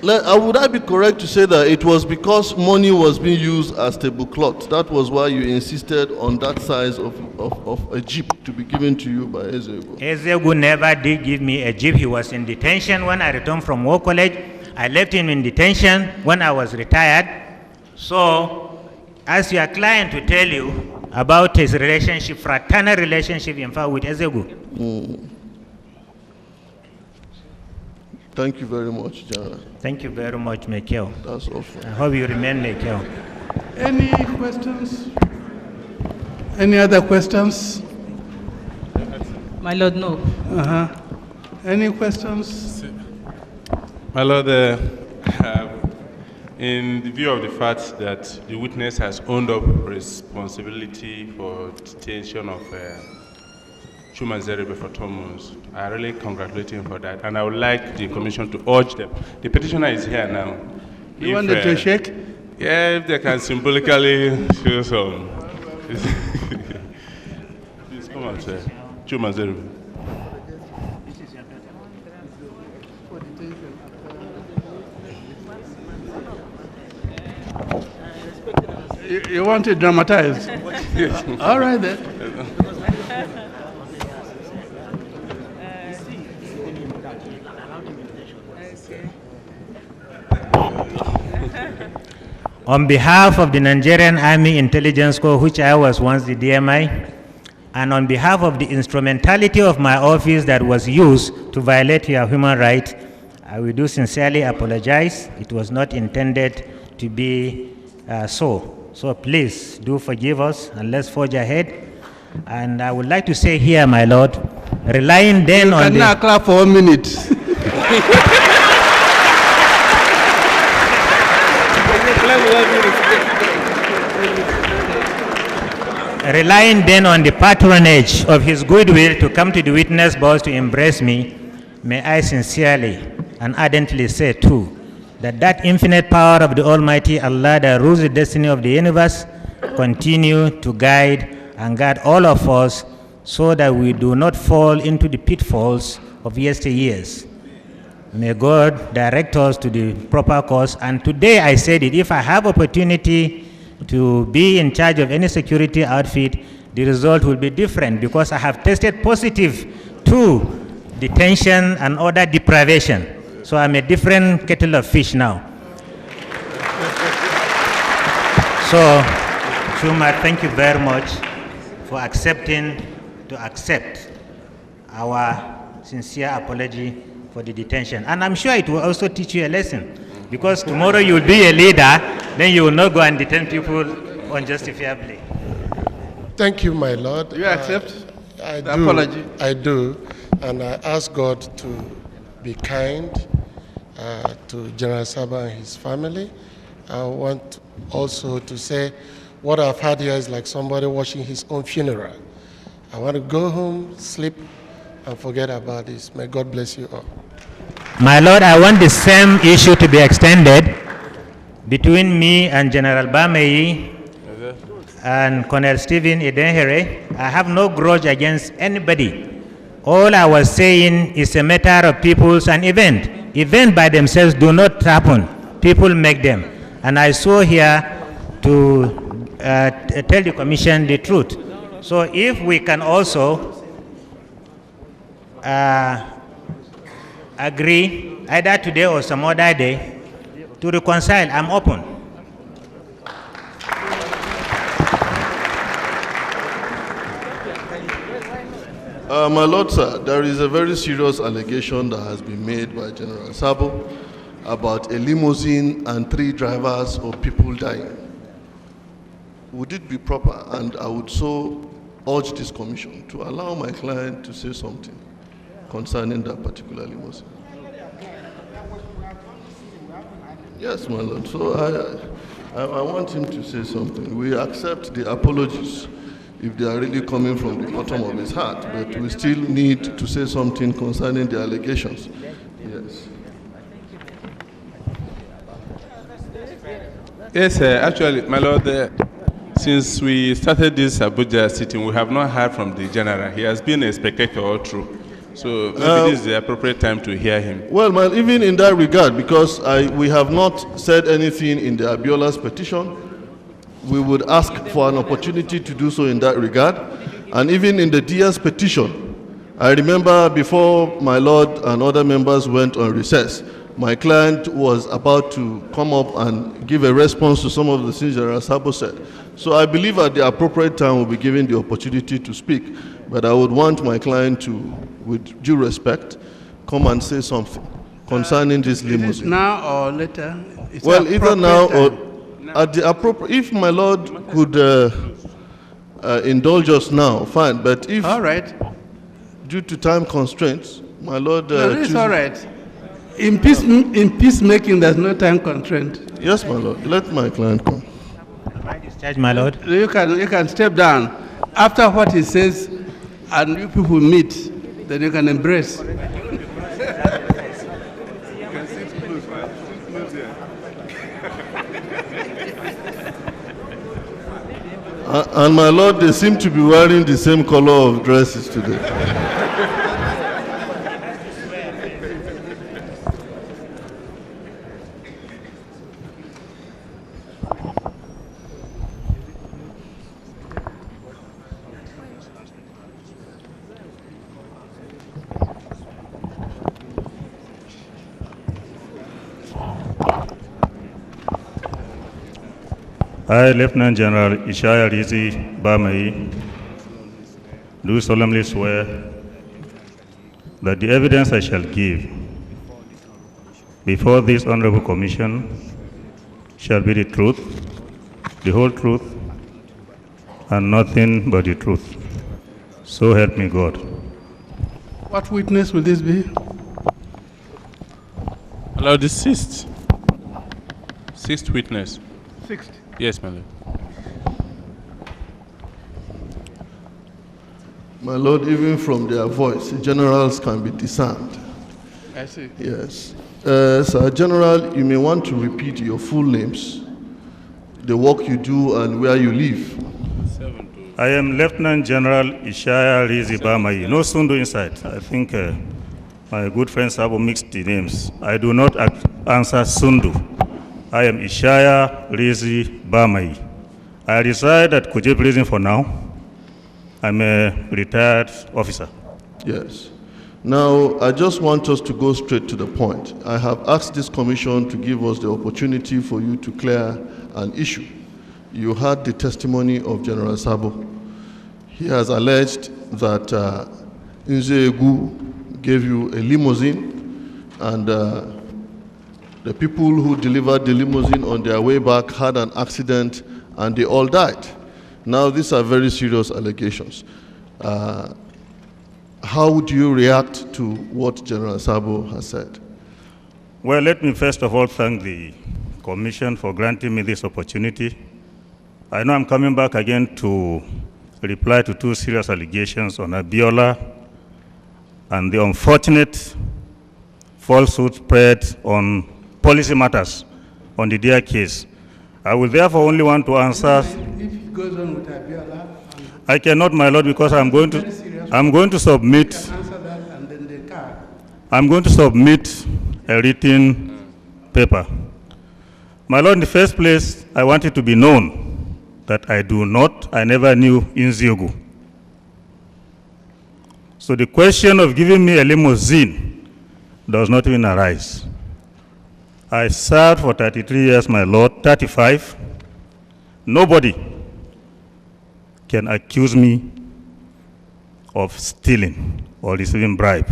Would I be correct to say that it was because money was being used as tablecloth? That was why you insisted on that size of a jeep to be given to you by Ezego? Ezego never did give me a jeep. He was in detention when I returned from War College. I left him in detention when I was retired. So, as your client to tell you about his relationship, fraternal relationship, in fact, with Ezego. Thank you very much, General. Thank you very much, Michael. That's all for I hope you remain Michael. Any questions? Any other questions? My Lord, no. Any questions? My Lord, in the view of the fact that the witness has owned up responsibility for detention of Chuma Zerebe for 2 months, I really congratulate him for that, and I would like the commission to urge them. The petitioner is here now. You want to shake? Yeah, if they can symbolically show some. Please come on, sir. Chuma Zerebe. You want it dramatized? All right then. On behalf of the Nigerian Army Intelligence Corps, which I was once the DMI, and on behalf of the instrumentality of my office that was used to violate your human rights, I will do sincerely apologize. It was not intended to be so. So please do forgive us and let's forge ahead. And I would like to say here, my Lord, relying then on the... Can I clap for 1 minute? Relying then on the patronage of his goodwill to come to the witness box to embrace me, may I sincerely and ardently say too, that infinite power of the Almighty Allah that rules the destiny of the universe continue to guide and guard all of us so that we do not fall into the pitfalls of yesteryears. May God direct us to the proper course. And today I said it, if I have opportunity to be in charge of any security outfit, the result will be different because I have tested positive to detention and other deprivation. So I'm a different kettle of fish now. So, Chuma, thank you very much for accepting to accept our sincere apology for the detention. And I'm sure it will also teach you a lesson, because tomorrow you will be a leader, then you will not go and detain people unjustifiably. Thank you, my Lord. Do you accept the apology? I do, and I ask God to be kind to General Sabo and his family. I want also to say what I've had here is like somebody watching his own funeral. I want to go home, sleep, and forget about this. May God bless you all. My Lord, I want the same issue to be extended between me and General Bamei and Colonel Stephen Idenhere. I have no grudge against anybody. All I was saying is a matter of people's an event. Events by themselves do not happen. People make them. And I saw here to tell the Commission the truth. So if we can also agree, either today or some other day, to reconcile, I'm open. My Lord, sir, there is a very serious allegation that has been made by General Sabo about a limousine and 3 drivers or people dying. Would it be proper, and I would so urge this commission to allow my client to say something concerning that particular limousine? Yes, my Lord. So I want him to say something. We accept the apologies if they are really coming from the bottom of his heart, but we still need to say something concerning the allegations. Yes. Yes, actually, my Lord, since we started this Abuja sitting, we have not heard from the general. He has been a spectator all through. So maybe this is the appropriate time to hear him. Well, even in that regard, because we have not said anything in the Abiola's petition, we would ask for an opportunity to do so in that regard. And even in the Diaz petition, I remember before my Lord and other members went on recess, my client was about to come up and give a response to some of the things that Sabo said. So I believe at the appropriate time we'll be given the opportunity to speak. But I would want my client to, with due respect, come and say something concerning this limousine. Now or later? It's well, either now time. or at the appropriate. If my Lord could indulge us now, fine. But if, all right, due to time constraints, my Lord. No, it's all right. In peacemaking, there's no time constraint. Yes, my Lord. Let my client come. I discharge, my Lord. You can step down. After what he says, and you people meet, then you can embrace. And my Lord, they seem to be wearing the same color of dresses today. I, Lieutenant General Ishaya Rizi Bamai, do solemnly swear that the evidence I shall give before this Honorable Commission shall be the truth, the whole truth, and nothing but the truth. So help me God. What witness will this be? Allow the sixth witness. Sixth. Yes, my Lord. My Lord, even from their voice, generals can be discerned. I see. Yes. Sir General, you may want to repeat your full names, the work you do, and where you live. I am Lieutenant General Ishaya Rizi Bamai. No Sundu inside. I think my good friend Sabo mixed the names. I do not answer Sundu. I am Ishaya Rizi Bamai. I reside at Kuje Prison for now. I'm a retired officer. Yes. Now, I just want us to go straight to the point. I have asked this commission to give us the opportunity for you to clear an issue. You heard the testimony of General Sabo. He has alleged that Ezego gave you a limousine, and the people who delivered the limousine on their way back had an accident and they all died. Now, these are very serious allegations. How would you react to what General Sabo has said? Well, let me first of all thank the Commission for granting me this opportunity. I know I'm coming back again to reply to 2 serious allegations on Abiola and the unfortunate falsehood spread on policy matters on the DIA case. I will therefore only want to answer. If it goes on with Abiola, I cannot, my Lord, because I'm going to submit. answer that and then the car. I'm going to submit a written paper. My Lord, in the first place, I want it to be known that I never knew Ezego. So the question of giving me a limousine does not even arise. I served for 33 years, my Lord, 35. Nobody can accuse me of stealing or receiving bribe.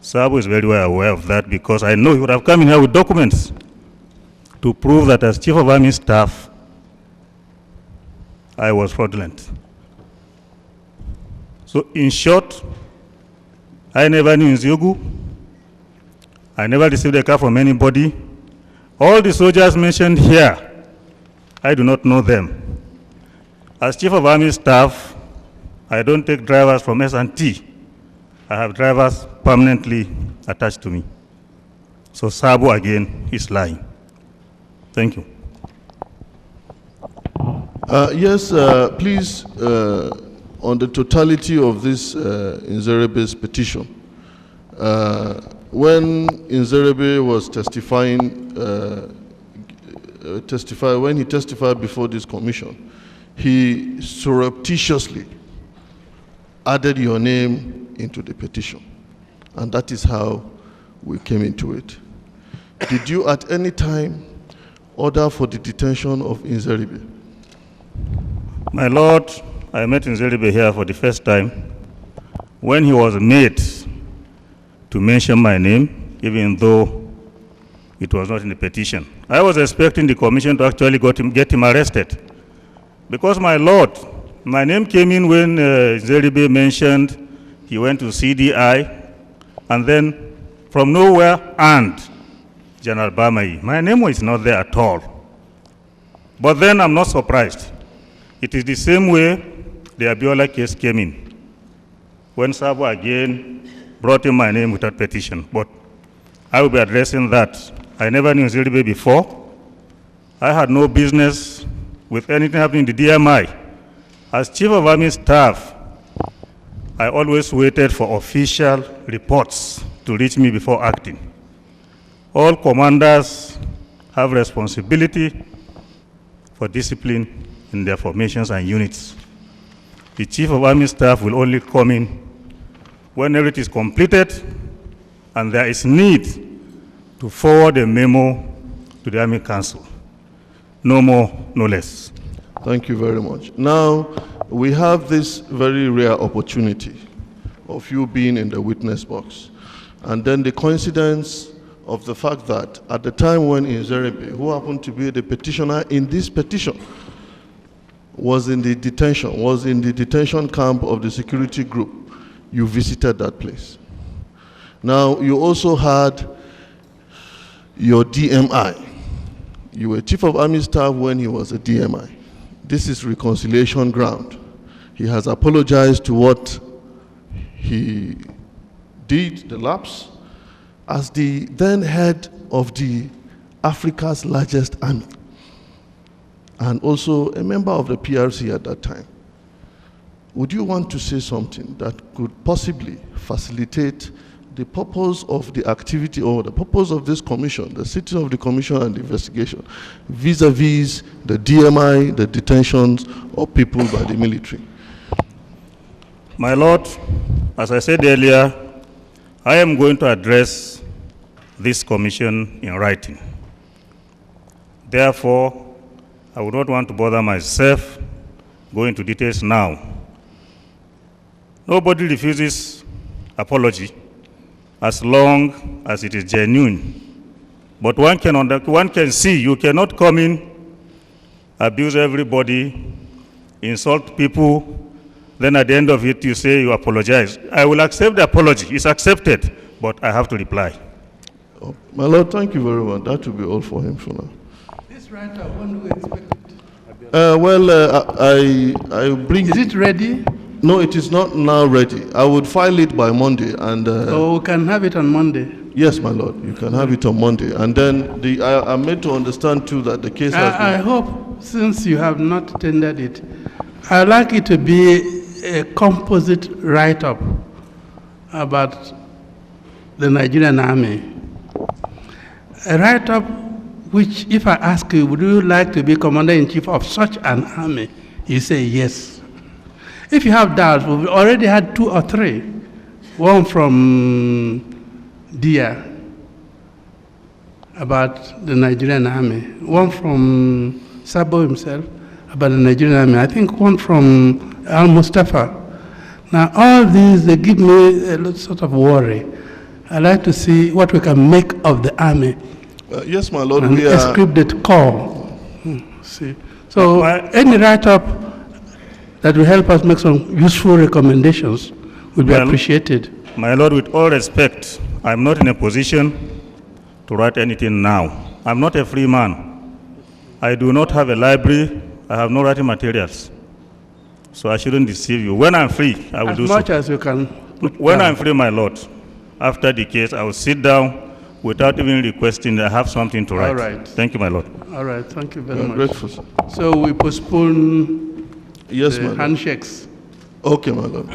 Sabo is very well aware of that because I know he would have come in here with documents to prove that as Chief of Army Staff, I was fraudulent. So in short, I never knew Ezego. I never received a car from anybody. All the soldiers mentioned here, I do not know them. As Chief of Army Staff, I don't take drivers from S&T. I have drivers permanently attached to me. So Sabo again is lying. Thank you. Yes, please, on the totality of this Nzerebe's petition, when Nzerebe was when he testified before this commission, he surreptitiously added your name into the petition. And that is how we came into it. Did you at any time order for the detention of Nzerebe? My Lord, I met Nzerebe here for the first time when he was made to mention my name, even though it was not in the petition. I was expecting the commission to actually get him arrested. Because, my Lord, my name came in when Nzerebe mentioned he went to CDI, and then from nowhere, and General Bamai. My name was not there at all. But then I'm not surprised. It is the same way the Abiola case came in, when Sabo again brought in my name without petition. But I will be addressing that. I never knew Nzerebe before. I had no business with anything happening in the DMI. As Chief of Army Staff, I always waited for official reports to reach me before acting. All commanders have responsibility for discipline in their formations and units. The Chief of Army Staff will only come in when everything is completed and there is need to forward a memo to the Army Council. No more, no less. Thank you very much. Now, we have this very rare opportunity of you being in the witness box. And then the coincidence of the fact that at the time when Nzerebe, who happened to be the petitioner in this petition, was in the detention camp of the security group, you visited that place. Now, you also had your DMI. You were Chief of Army Staff when he was a DMI. This is reconciliation ground. He has apologized to what he did, the lapse, as the then head of the Africa's largest army, and also a member of the PRC at that time. Would you want to say something that could possibly facilitate the purpose of the activity or the purpose of this commission, the sitting of the commission and the investigation, vis-a-vis the DMI, the detentions of people by the military? My Lord, as I said earlier, I am going to address this commission in writing. Therefore, I would not want to bother myself going into details now. Nobody refuses apology as long as it is genuine. But one can see, you cannot come in, abuse everybody, insult people, then at the end of it you say you apologize. I will accept the apology, it's accepted, but I have to reply. Oh, my Lord, thank you very much. That will be all for him for now. This writer, when do we expect it? I bring... Is it ready? No, it is not now ready. I would file it by Monday, and... so we can have it on Monday? Yes, my Lord, you can have it on Monday. And then I'm made to understand too that the case has been... I hope, since you have not tendered it, I'd like it to be a composite write-up about the Nigerian Army. A write-up which, if I ask you, would you like to be Commander-in-Chief of such an army? You say yes. If you have doubts, we've already had 2 or 3. One from DIA about the Nigerian army. One from Sabo himself about the Nigerian army. I think one from Al-Mustafa. Now, all these, they give me a little sort of worry. I like to see what we can make of the army. Yes, my lord, And we are... a scripted call. See. So, any write-up that will help us make some useful recommendations would be appreciated. My lord, with all respect, I'm not in a position to write anything now. I'm not a free man. I do not have a library. I have no writing materials. So I shouldn't deceive you. When I'm free, I will do so. As much as you can. When I'm free, my lord, after the case, I will sit down without even requesting I have something to write. All right. Thank you, my lord. All right, thank you very much. Grateful, sir. So we postpone Yes, the my lord. handshakes. Okay, my lord.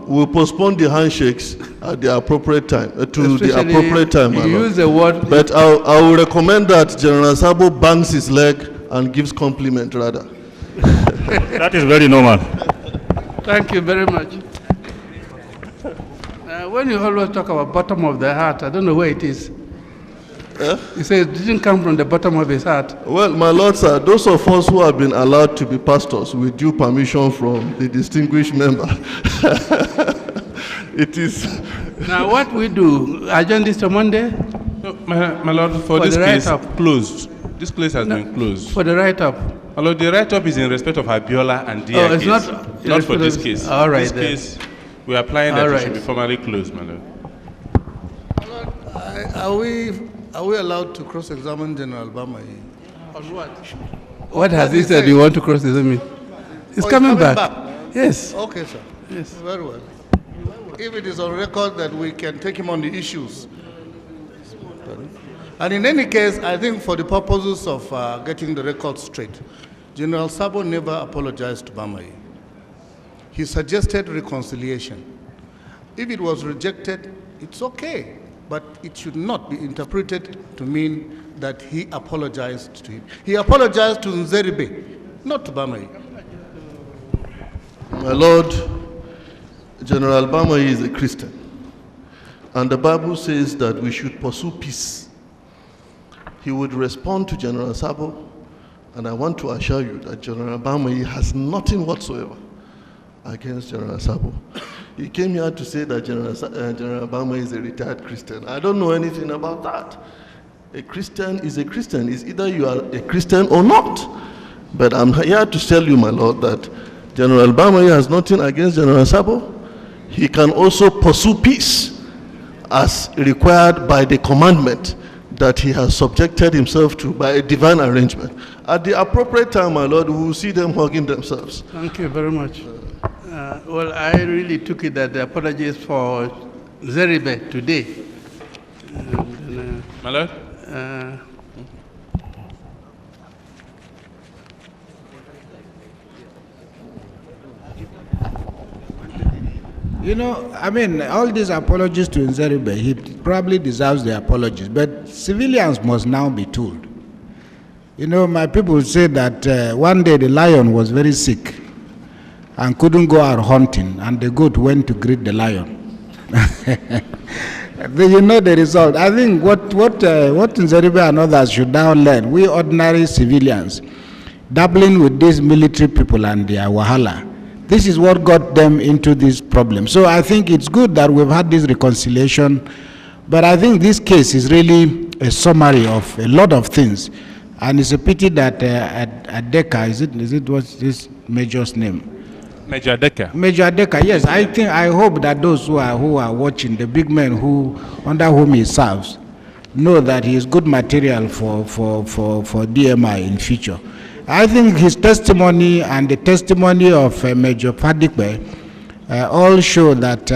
We'll postpone the handshakes at the appropriate time, to the Especially appropriate time, my you lord. use the word. But I will recommend that General Sabo bangs his leg and gives compliment rather. That is very normal. Thank you very much. When you always talk about bottom of the heart, I don't know where it is. He says it didn't come from the bottom of his heart. Well, my lord, sir, those of us who have been allowed to be pastors with due permission from the distinguished member, it is... Now, what we do, adjourn this to Monday? No, my lord, for this case, closed. This case has been closed. For the write-up? My lord, the write-up is in respect of Abiola and Dia Oh, it's case. Not for this case. All right, this then. case, we are applying that it should be formally closed, my lord. Are we allowed to cross-examine General Bamai? On what? What has he said you want to cross-examine? He's coming back. Yes. Okay, sir. Yes. Very well. If it is on record that we can take him on the issues. And in any case, I think for the purposes of getting the record straight, General Sabo never apologized to Bamai. He suggested reconciliation. If it was rejected, it's okay, but it should not be interpreted to mean that he apologized to him. He apologized to Nzeribe, not to Bamai. My lord, General Bamai is a Christian, and the Bible says that we should pursue peace. He would respond to General Sabo, and I want to assure you that General Bamai has nothing whatsoever against General Sabo. He came here to say that General Bamai is a retired Christian. I don't know anything about that. A Christian is a Christian. It's either you are a Christian or not. But I'm here to tell you, my lord, that General Bamai has nothing against General Sabo. He can also pursue peace as required by the commandment that he has subjected himself to by a divine arrangement. At the appropriate time, my lord, we will see them hugging themselves. Thank you very much. Well, I really took it that the apologies for Zeribe today. My lord? You know, I mean, all these apologies to Nzeribe, he probably deserves the apologies, but civilians must now be told. You know, my people say that one day the lion was very sick and couldn't go out hunting, and the goat went to greet the lion. You know the result. I think what Nzeribe and others should now learn, we ordinary civilians, dabbling with these military people and their wahala, this is what got them into this problem. So I think it's good that we've had this reconciliation, but I think this case is really a summary of a lot of things, and it's a pity that Adeka, is it what's this major's name? Major Adeka. Major Adeka, yes. I hope that those who are watching, the big men under whom he serves, know that he is good material for DMI in future. I think his testimony and the testimony of Major Padikwe all show that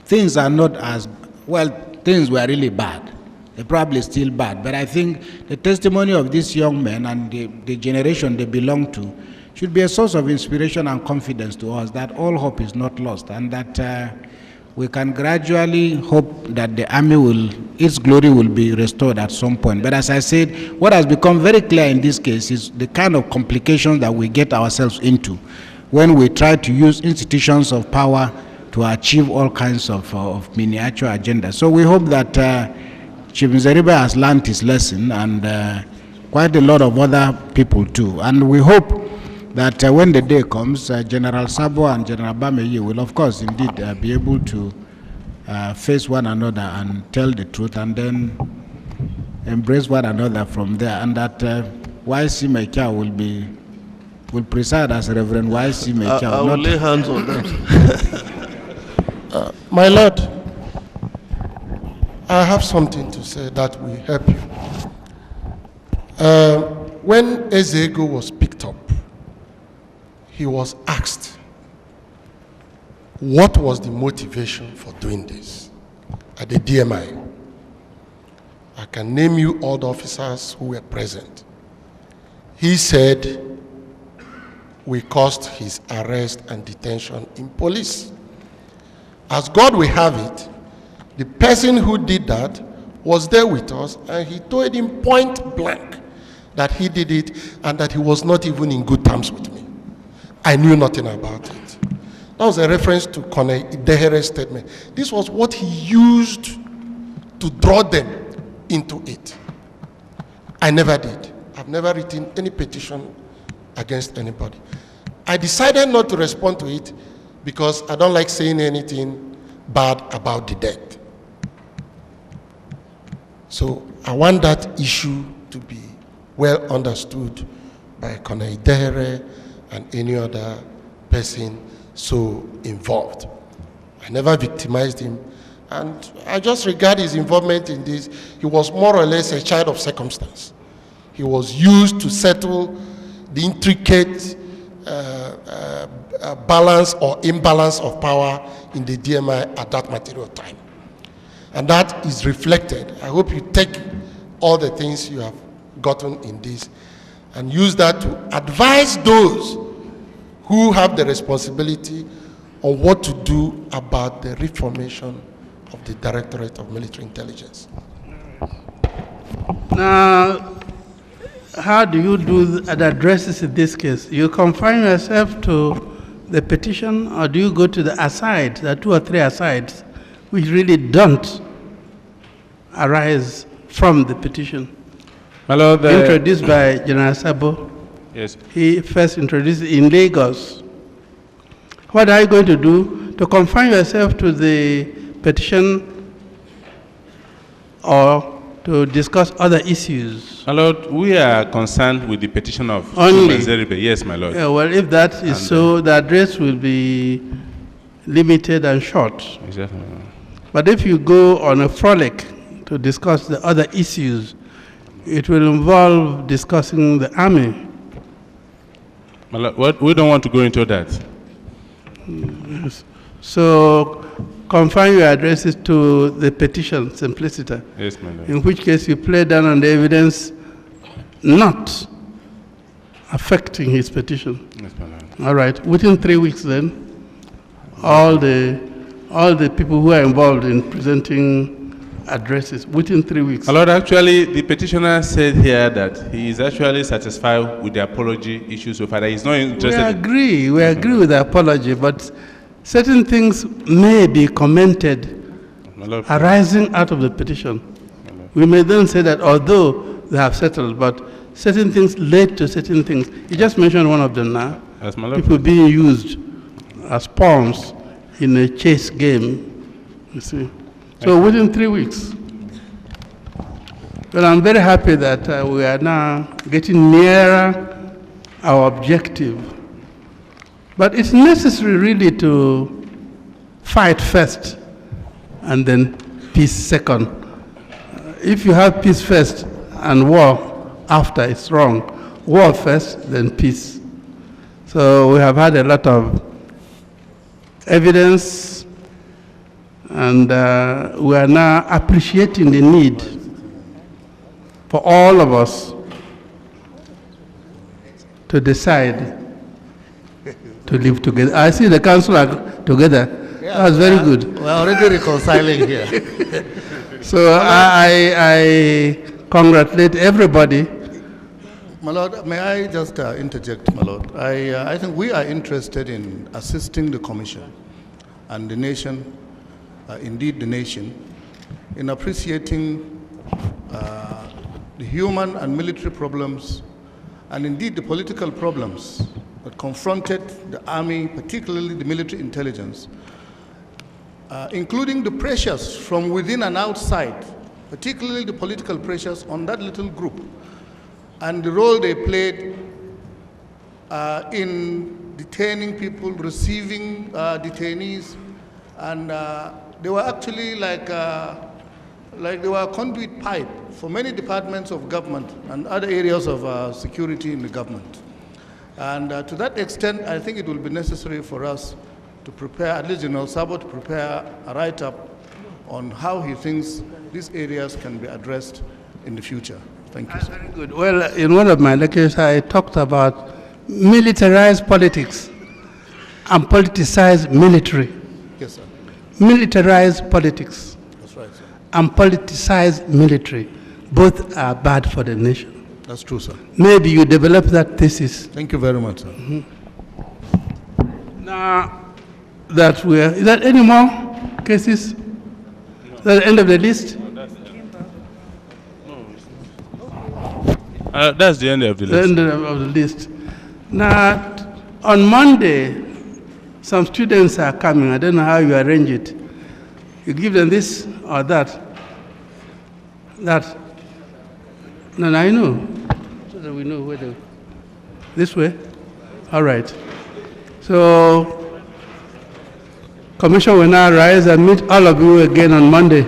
things are not as, well, things were really bad. They're probably still bad. But I think the testimony of these young men and the generation they belong to should be a source of inspiration and confidence to us that all hope is not lost, and that we can gradually hope that the army its glory will be restored at some point. But as I said, what has become very clear in this case is the kind of complications that we get ourselves into when we try to use institutions of power to achieve all kinds of miniature agendas. So we hope that Chief Nzeribe has learned his lesson, and quite a lot of other people too. And we hope that when the day comes, General Sabo and General Bameye will, of course, indeed be able to face one another and tell the truth, and then embrace one another from there, and that YC Mekia will preside as Reverend YC Mekia. I will lay hands on them. My Lord, I have something to say that will help you. When Ezego was picked up, he was asked, what was the motivation for doing this at the DMI? I can name you all the officers who were present. He said, we caused his arrest and detention in police. As God will have it, the person who did that was there with us, and he told him point blank that he did it and that he was not even in good terms with me. I knew nothing about it. That was a reference to Colonel Idehere's statement. This was what he used to draw them into it. I never did. I've never written any petition against anybody. I decided not to respond to it because I don't like saying anything bad about the dead. So I want that issue to be well understood by Colonel Idehere and any other person so involved. I never victimized him, and I just regard his involvement in this. He was more or less a child of circumstance. He was used to settle the intricate balance or imbalance of power in the DMI at that material time. And that is reflected. I hope you take all the things you have gotten in this and use that to advise those who have the responsibility on what to do about the reformation of the Directorate of Military Intelligence. Now, how do you do the addresses in this case? You confine yourself to the petition, or do you go to the asides, the 2 or 3 asides, which really don't arise from the petition? My Lord, introduced by General Sabo. Yes. He first introduced it in Lagos. What are you going to do to confine yourself to the petition or to discuss other issues? My Lord, we are concerned with the petition of Only. Zeribe. Yes, my Lord. Yeah, well, if that is so, the address will be limited and short. Exactly. But if you go on a frolic to discuss the other issues, it will involve discussing the army. My Lord, we don't want to go into that. Yes. So confine your addresses to the petition, simpliciter. Yes, my Lord. In which case you play down on the evidence not affecting his petition. Yes, my Lord. All right. Within 3 weeks then, all the people who are involved in presenting addresses, within 3 weeks. My Lord, actually, the petitioner said here that he is actually satisfied with the apology issue so far. That he's not interested. We agree with the apology, but certain things may be commented arising out of the petition. We may then say that although they have settled, but certain things led to certain things. You just mentioned one of them now. Yes, my Lord. People being used as pawns in a chess game, you see. So within 3 weeks. Well, I'm very happy that we are now getting nearer our objective. But it's necessary really to fight first and then peace second. If you have peace first and war after, it's wrong. War first, then peace. So we have had a lot of evidence, and we are now appreciating the need for all of us to decide to live together. I see the council are together. Yeah, that's very good. We're already reconciling here. So I congratulate everybody. My Lord, may I just interject, my Lord? I think we are interested in assisting the Commission and the nation, indeed the nation, in appreciating the human and military problems, and indeed the political problems that confronted the army, particularly the military intelligence, including the pressures from within and outside, particularly the political pressures on that little group, and the role they played in detaining people, receiving detainees, and they were actually like they were a conduit pipe for many departments of government and other areas of security in the government. And to that extent, I think it will be necessary for us to prepare, at least General Sabo, to prepare a write-up on how he thinks these areas can be addressed in the future. Thank you, sir. Very good. Well, in one of my lectures, I talked about militarized politics and politicized military. Yes, sir. Militarized politics. That's right, sir. And politicized military. Both are bad for the nation. That's true, sir. Maybe you develop that thesis. Thank you very much, sir. Now that is that any more cases? No. Is that the end of the list? That's the end of the list. The end of the list. Now, on Monday, some students are coming. I don't know how you arrange it. You give them this or that. That. No, I know. So that we know where to. This way? All right. So, Commission will now rise and meet all of you again on Monday.